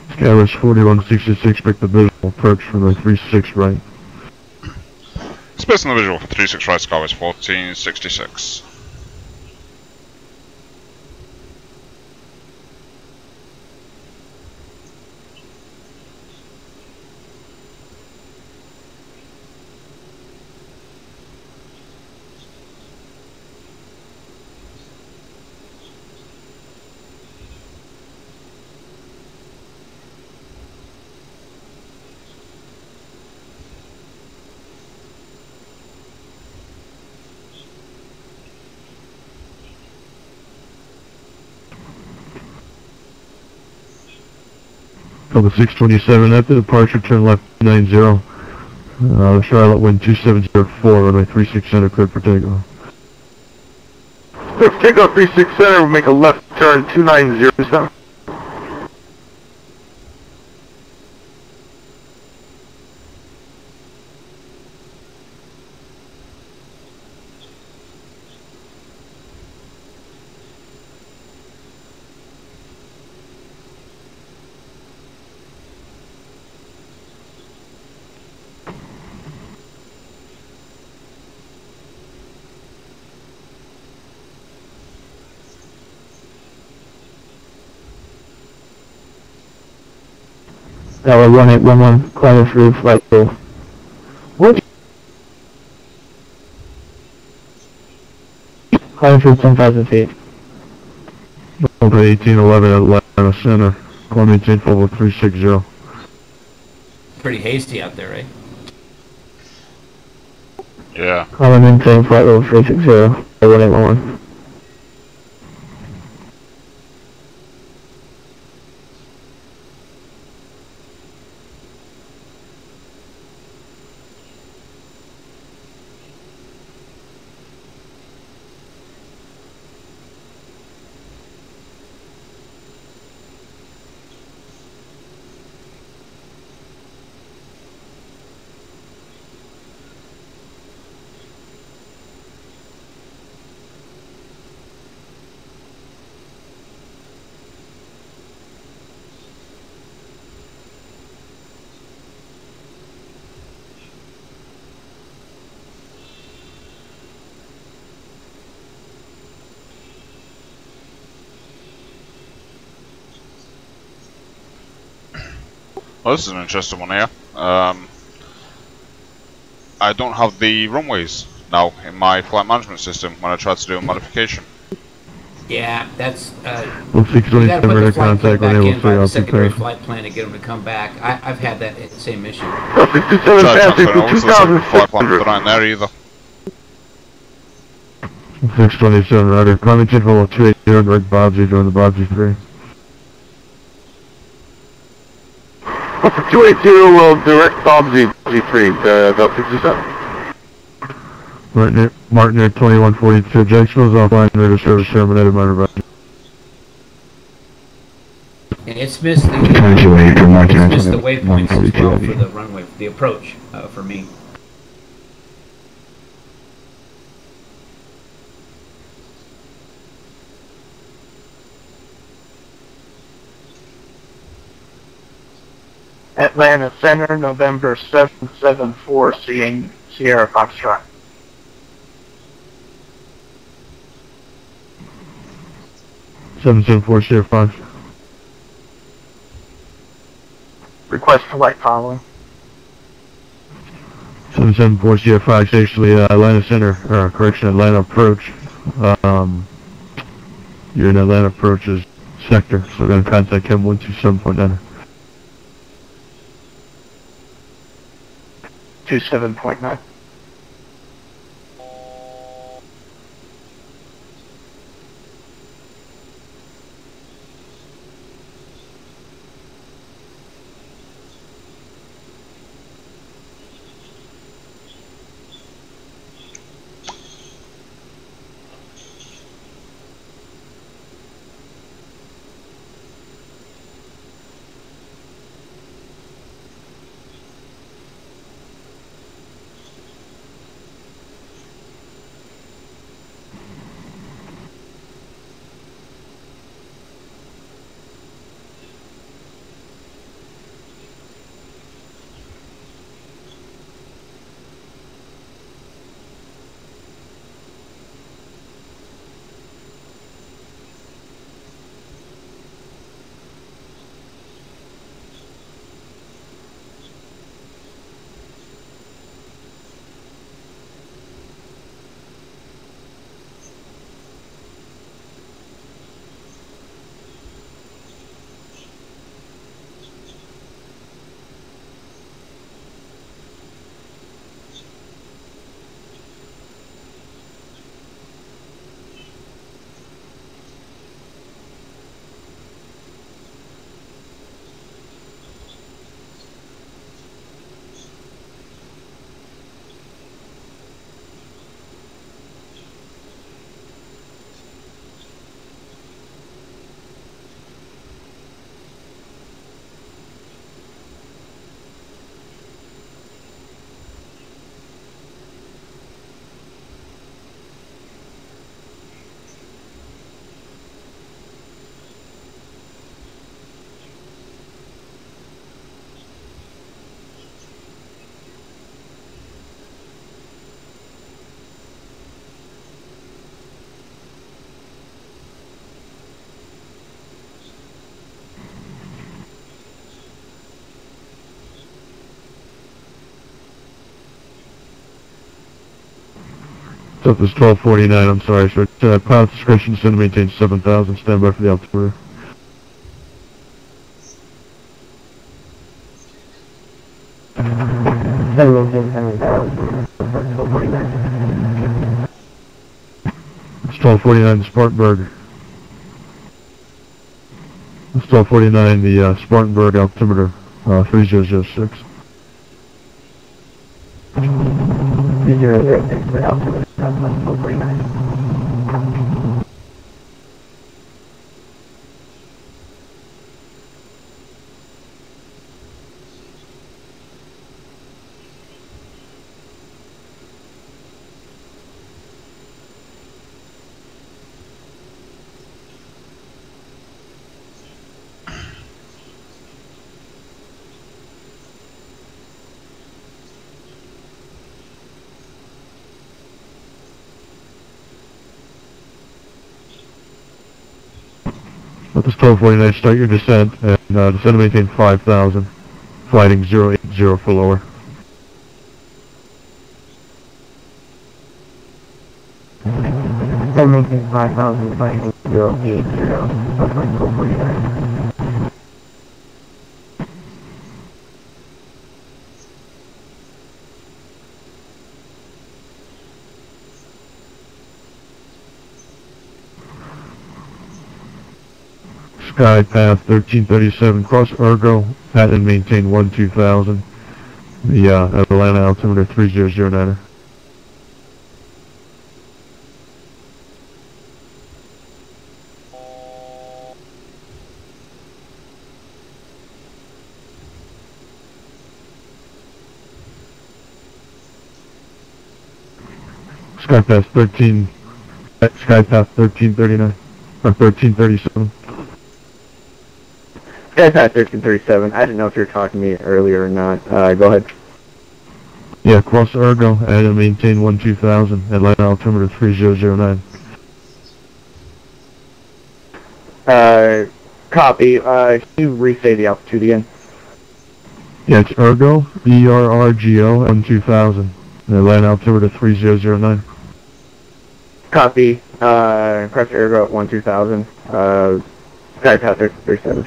Skyros 4166, expect the visual approach from the 36 right. Space on the visual for 36 right, Skywest 1466. Delta 627, after departure, turn left 90. Charlotte wind 2704, runway 36 center, cleared for takeoff. Takeoff 36 center, we'll make a left turn 290 center. Tower 1811, climbing through flight level. What? Climbing through 10,000 feet. Delta 1811 Atlanta Center, climbing 10 level 360. Pretty hasty out there, right? Yeah. Climbing maintain flight level 360, 1811. Well, this is an interesting one here. I don't have the runways now in my flight management system when I tried to do a modification. Yeah, that's. Well, You gotta 627 put the ready flight plan contact back on in by the able secondary 3000. flight plan to get them to come back. I've had that same issue. Delta 67 Tried passing transferring over to to the second flight plan, but 2600. they're not in there either. 627 ready, climbing 10 level 280, direct Bobsy, join the Bobsy 3. Delta 280 will direct Bob Z3 to Delta 67. Martin 2142, Jacksonville's offline, radio service terminated, minor body. And it's missed the waypoints as well for the runway, the approach for me. Atlanta Center, November 774, seeing Sierra Foxtrot. 774 Sierra Fox. Request flight following. 774 Sierra Fox, actually, Atlanta Center, correction, Atlanta Approach. You're in Atlanta Approach's sector, so we're going to contact Chem 127.9. 27.9. Up is 1249, I'm sorry, sir. Pilot discretion, descend and maintain 7,000, stand by for the altimeter. It's 1249, the Spartanburg. It's 1249, the Spartanburg altimeter, 3006. At this 1249, start your descent, and descend and maintain 5,000, flighting 080 for lower. Maintain 5,000, flighting 080. Sky path 1337, cross Ergo, pat and maintain 12,000. The Atlanta altimeter 3009er. Skypath 1339, or 1337. Skypath 1337. I didn't know if you were talking to me earlier or not. Go ahead. Yeah, cross Ergo and maintain 12,000, Atlanta altimeter 3009. Copy. Can you re-say the altitude again? Yeah, it's Ergo, ERRGO 12,000, Atlanta altimeter 3009. Copy. Press Ergo at 12,000. Skypath 1337.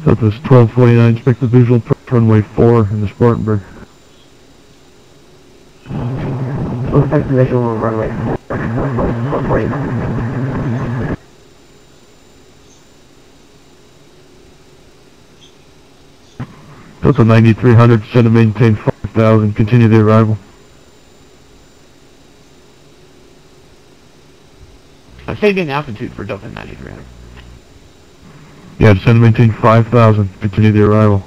Southwest 1249, expect the visual approach runway 4 in the Spartanburg. Expect the visual runway 4. Delta 9300, descend and maintain 5,000, continue the arrival. Say again altitude for Delta 9300. Yeah, descend and maintain 5,000, continue the arrival.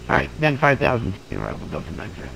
Alright, then 5,000, continue arrival, Delta 9300.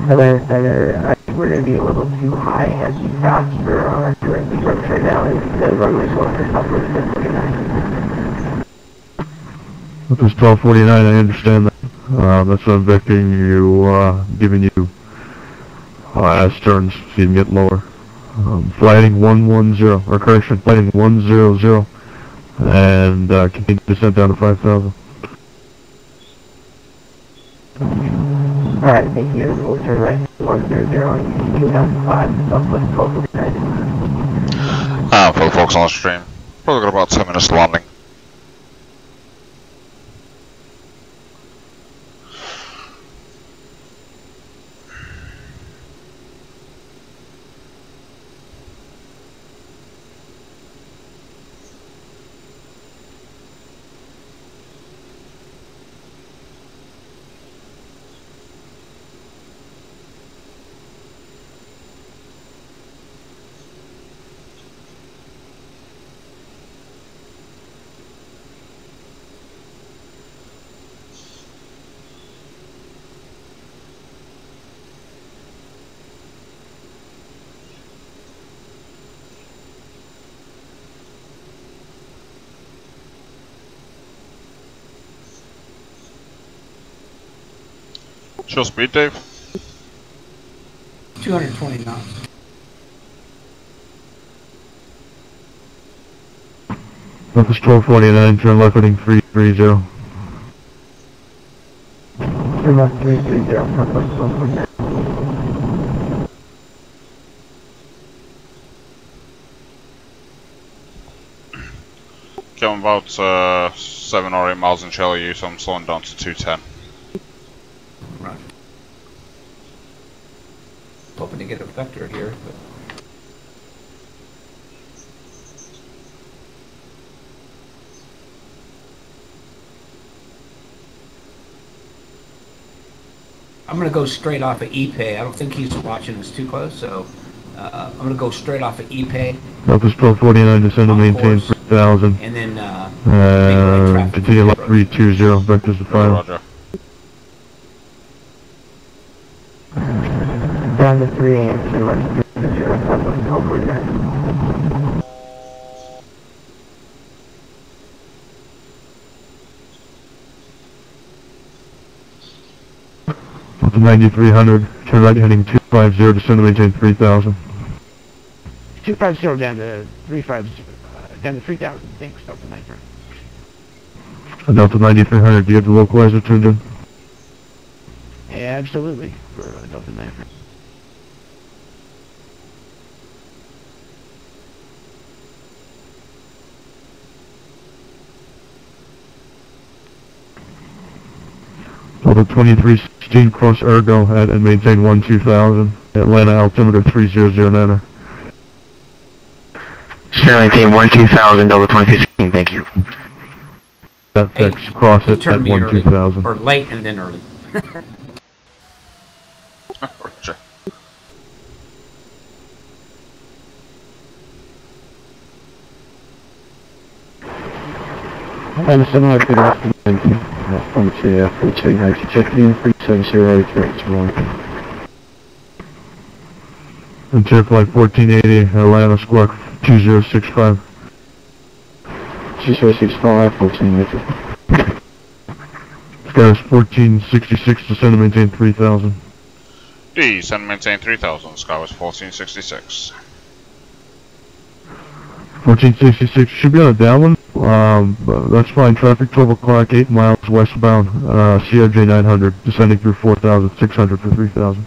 We're going to be a little too high as you knots are during the approach right now. The runway's going for southwest 1049. That was 1249, I understand that. That's what I'm vectoring you, giving you as turns so you can get lower. Flighting 110, or correction, flighting 100, and continue descent down to 5,000. Alright, thank you. We'll turn right 100, 295, Dublin, 1249. For the folks on the stream, probably got about 10 minutes to landing. Show speed, Dave. 220 knots. That was 1249, turn left heading 330. Turn left 330, Okay, I'm about 7 or 8 miles in shell you, so I'm slowing down to 210. Right. Hoping to get a vector here, but I'm gonna go straight off of ePay. I don't think he's watching us too close, so I'm gonna go straight off of ePay. That was 1249, descend to maintain 3,000. And then continue left 320, vectors to 5. Roger. down to 3 amps and let's do the 0 southwest over there. Up to 9300, turn right heading 250, descend to maintain 3,000. 250 down to 350, down to 3,000. Thanks, Delta 93. Delta 9300, do you have the localizer turned in? Yeah, absolutely, for Delta 93. Delta 2316, cross Ergo at and maintain 12,000. Atlanta altimeter 3009. Sterling team 12000, Delta 2016, thank you. That fix, cross it at 12,000. Or late and then early. Roger. And similar to that, from CF 329 370 1. And Tier Flight 1480, Atlanta Squawk 2065. 2065, 1480. Status 1466, descend to maintain 3,000. Descend maintain 3000, Skywest 1466. 1466 should be on a downwind. That's fine. Traffic 12 o'clock, 8 miles westbound. CRJ 900, descending through 4,600 for 3,000.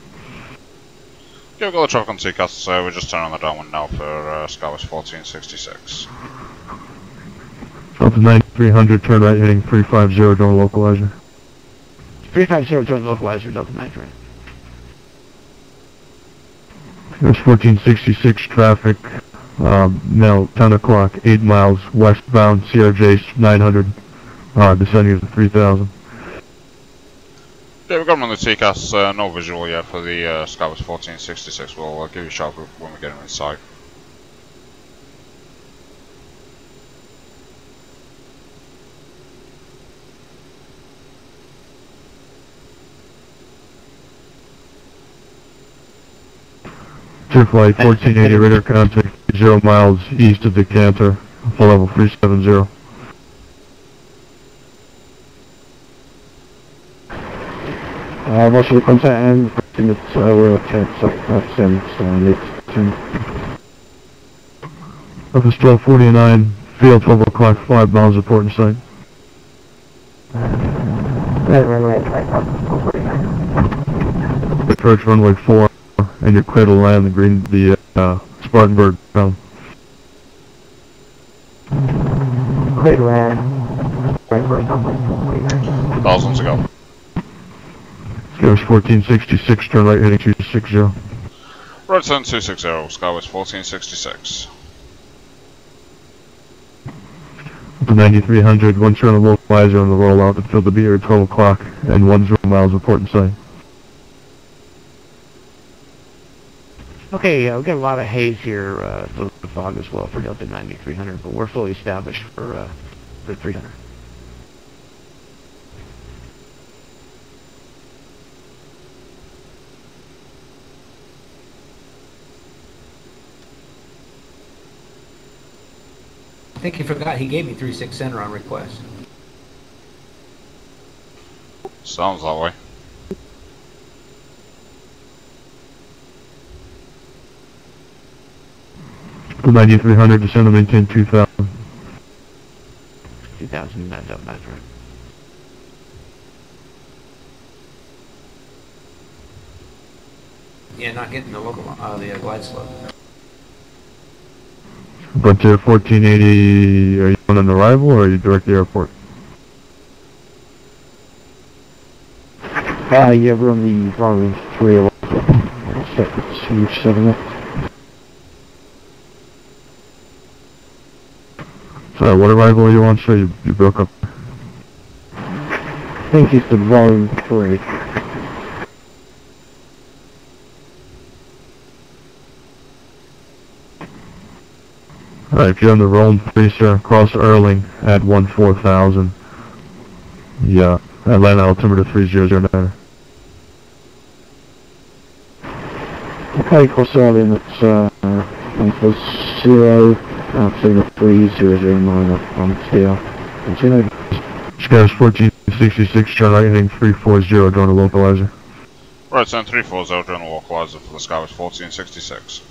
Okay, we've got the truck on TCAS, we're just turning on the downwind now for Skywest 1466. Up to 9300, turn right heading 350, don't localizer. 350 joint localizer, Delta 93. There's 1466 traffic. Now 10 o'clock, 8 miles westbound, CRJ 900, descending to 3,000. Yeah, we've got him on the TCAS, no visual yet for the Skywest 1466. We'll give you a shout when we get him inside. Clear flight 1480 radar contact 0 miles east of Decanter, full level 370. Most of the contact and it's we're okay, so that's Office 1249, field 12 o'clock, 5 miles report in sight. Approach runway 4, and you're clear to land the Spartanburg ground. Clear to land. 1,000 to go. Skywest 1466, turn right heading 260. Right turn 260, Skywest 1466. To 9300, one turn on the localizer on the rollout to fill the beer at 12 o'clock, and 10 miles report in sight. Okay, we got a lot of haze here, a little bit of fog as well for Delta 9300, but we're fully established for 300. I think he forgot he gave me 3-6 center on request. Sounds that way. To 9300, descend and maintain 2000. 2000, that's up, that's right. Yeah, not getting the local, the glide slope. Frontier 1480, are you on an arrival or are you direct to the airport? yeah, we're on the runway 3 of CH7. So what arrival are you on, sir? You broke up. I think it's the volume 3. Alright, if you're on the Rome 3, sir, cross Erling at 14,000. Yeah, Atlanta altimeter 3009. Okay, cross Erling, it's 0, signal 3009 on TL. Continue. Skywest 1466, turn right heading 340, drone to localizer. Right turn 340, drone to localizer for the Skywest 1466.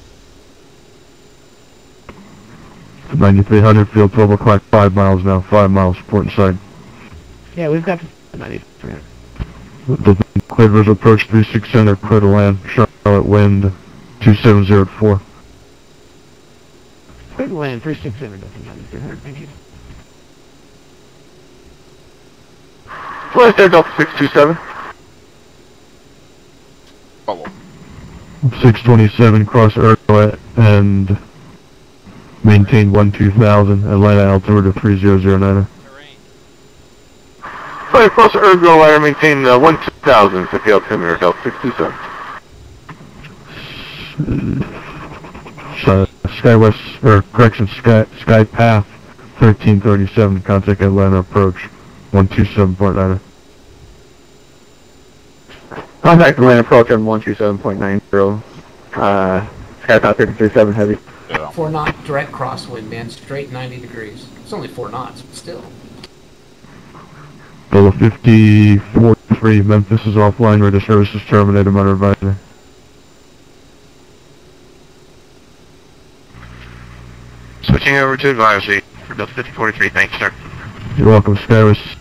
9300, field 12 o'clock, 5 miles now, 5 miles, port in sight. Yeah, we've got 9300. The cleared visual approach 36 center, clear to land, Charlotte wind 2704. Clear to land, 36 center, Delta 9300, thank you. Flight there, Delta 627. Follow. 627, cross Ergo and maintain 12,000, Atlanta altimeter 3009. Flight across Ergo ladder, maintain 12,000 to the altimeter, Delta 627. Skywest, or correction, Sky Path 1337, contact Atlanta approach 127.9. Contact Atlanta approach on 127.90. Skypath 337 heavy. 4 knot direct crosswind, man, straight 90 degrees. It's only 4 knots, but still. Dollar 54.3, Memphis is offline, radar services terminated, matter advisory. Switching over to advisory for Delta 5043, thanks, sir. You're welcome, Skywest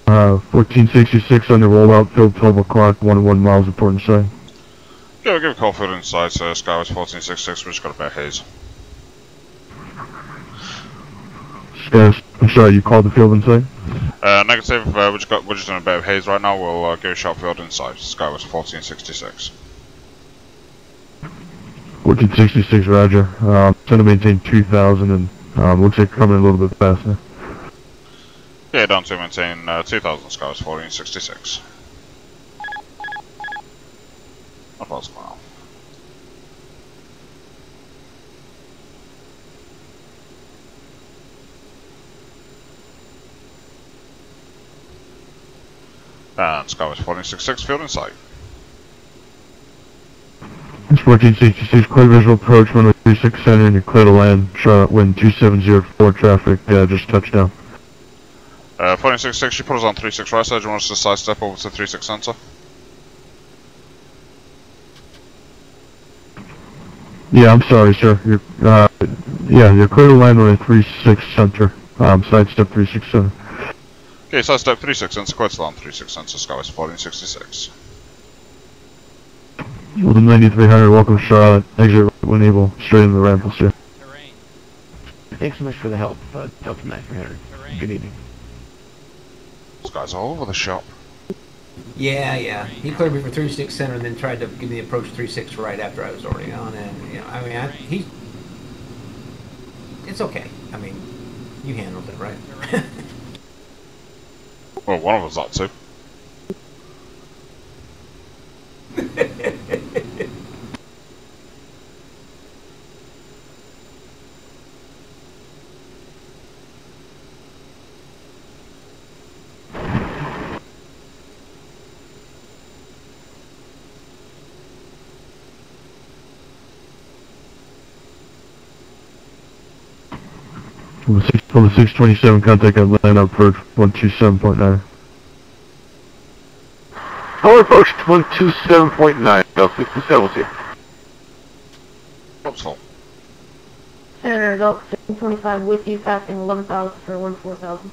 1466 on the rollout, field 12 o'clock, 1 miles report in sight. Yeah, we'll give a call field inside, Skywest 1466, we just got a bit of haze. Skywest, I'm sorry, you called the field in sight? Negative, we're just in a bit of haze right now, we'll give a shot field inside, Skywest 1466. 1466, roger. Trying to maintain 2,000 and looks like coming a little bit faster. Yeah, down to maintain 2,000, Skywest 1466. What else going on? And Skywest 1466, field in sight. It's 1466, clear visual approach, runway 36 center, and you're clear to land. Charlotte, wind 2704, traffic, just touchdown. 1466, you put us on 36 right side, do you want us to sidestep over to 36 center? Yeah, I'm sorry, sir. You're clear to land on a 36 center. Sidestep 36 center. Okay, sidestep 36 center, quite slow on 36 center, Skywest 1466. Golden 9300, welcome to Charlotte. Exit right when able, straight into the ramp, we'll see you. Thanks so much for the help, Delta 9300. Good evening. This guy's all over the shop. Yeah. He cleared me for 36 center and then tried to give me the approach 36 right after I was already on. And, you know, I mean, it's okay. I mean, you handled it, right? Well, one of us ought to. From the 627, contact at land approach 127.9. Tower approach 127.9, Delta 67, we'll see you. Oops, full. Senator Delta 725 with you, passing 11,000 for 14,000.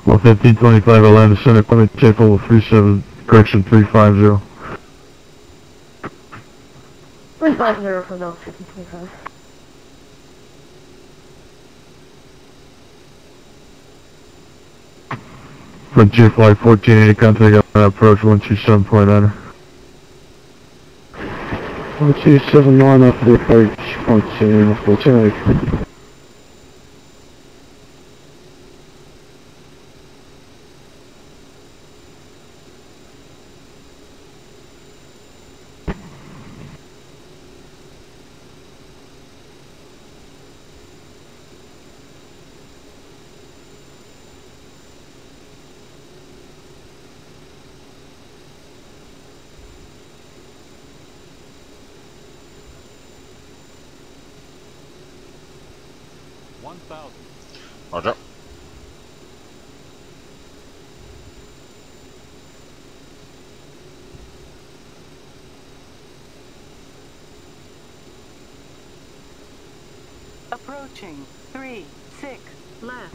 Well, 1525, Atlanta Center, Clement Chapel 37, correction 350. 350 for Delta 1525. Frontier Flight 1480, contact at land approach 127.9. 1279 up the approach, 1480. Roger. Approaching 36 left.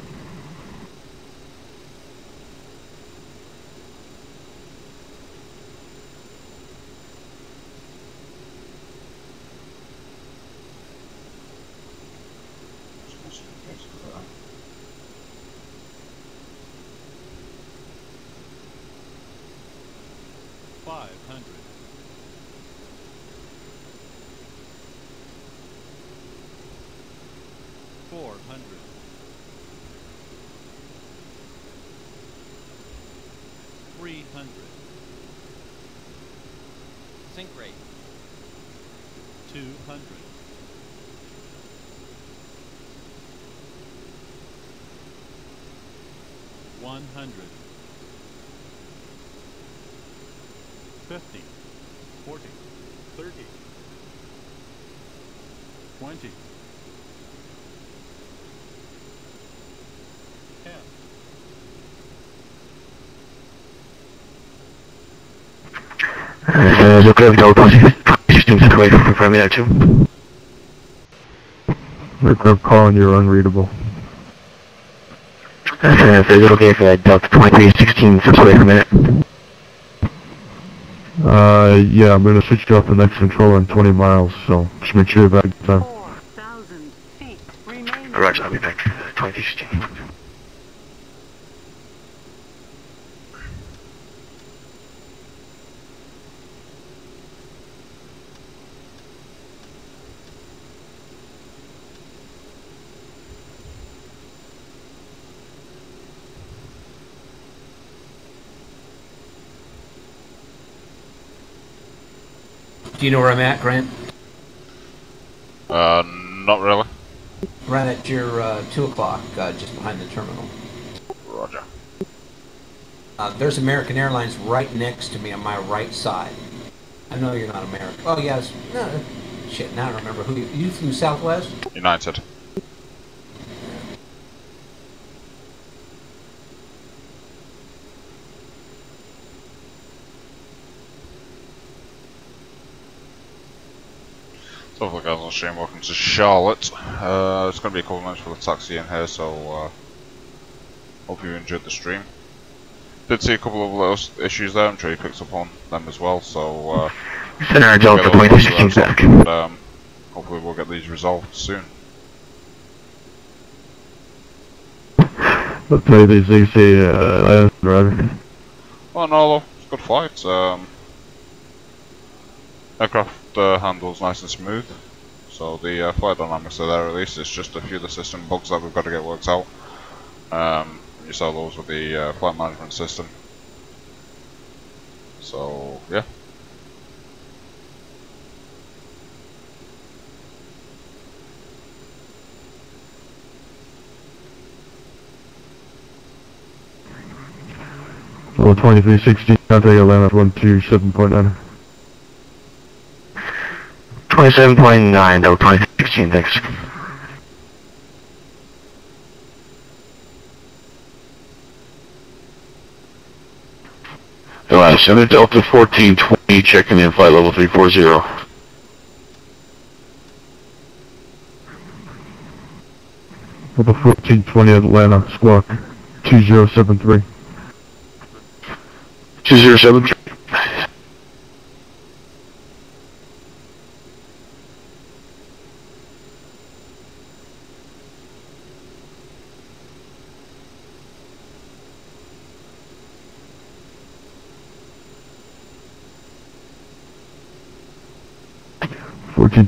Sink rate. 200. 100. 50. 40. 30. 20. 10. Look at the old body. Just doing that way for me there too. They're calling you unreadable. Is it okay if I Delta 2316 slips away for a minute? Yeah, I'm gonna switch you off the next controller in 20 miles, so just make sure you're back in time. 4,000 feet remaining. Roger, I'll be back. 2316. Do you know where I'm at, Grant? Not really. Right at your 2 o'clock, just behind the terminal. Roger. There's American Airlines right next to me on my right side. I know you're not American. Oh, yes. No, shit, now I remember who you flew Southwest? United. So, guys on stream, welcome to Charlotte. It's going to be a couple of minutes for the taxi in here, so hope you enjoyed the stream. Did see a couple of little issues there, I'm sure you picked up on them as well, so Center Delta 2016 back. but, hopefully we'll get these resolved soon. Let's play these EC driver. Well, no, though, it's a good flight. Aircraft handles nice and smooth, so the flight dynamics are there at least. It's just a few of the system bugs that we've got to get worked out. You saw those with the flight management system. So, yeah. Well, 2360, contact Atlanta 127.9. 27.9, no, 2016, thanks. Center Delta 1420, checking in flight level 340. Level 1420 Atlanta, squawk 2073. 2073.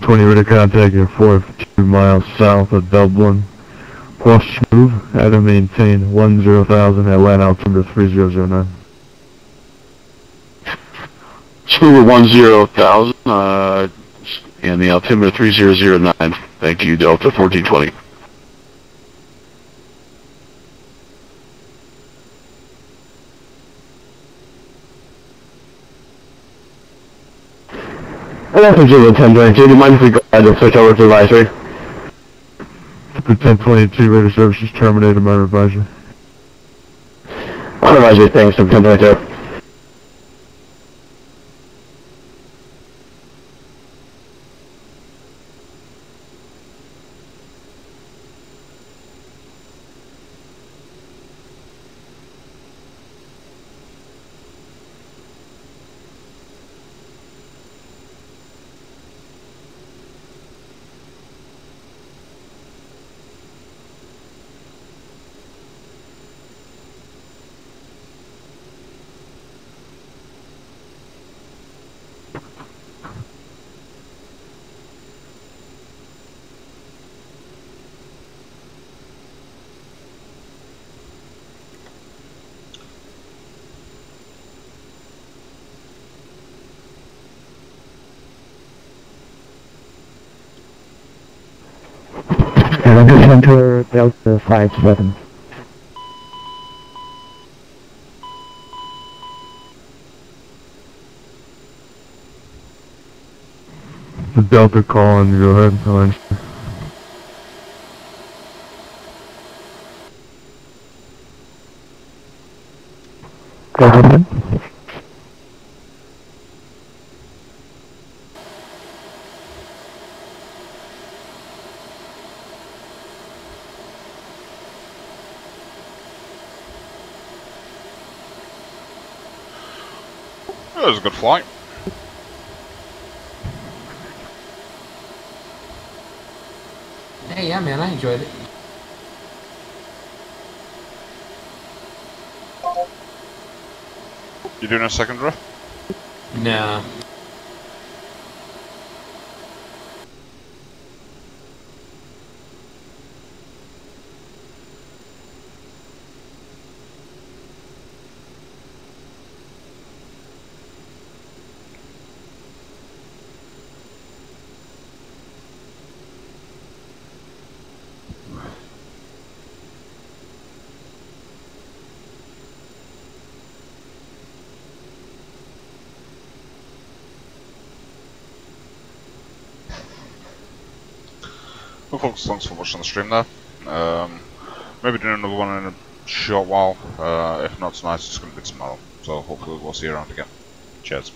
Ready to contact you 42 miles south of Dublin. Cross move, at to maintain 10,000 Atlanta altimeter 3009. Smooth 10,000, and the altimeter 3009. Thank you, Delta 1420. Welcome to the 1022. Do you mind if we go ahead and switch over to advisory? The 1022 radio services terminated my advisory. On advisory, thanks from 1022. Center Delta 57. The Delta calling, go ahead. Go ahead. It was a good flight. Hey, yeah, man, I enjoyed it. You doing a second drift? No. folks, thanks for watching the stream there. Maybe doing another one in a short while. If not tonight, it's going to be tomorrow. So hopefully we'll see you around again. Cheers.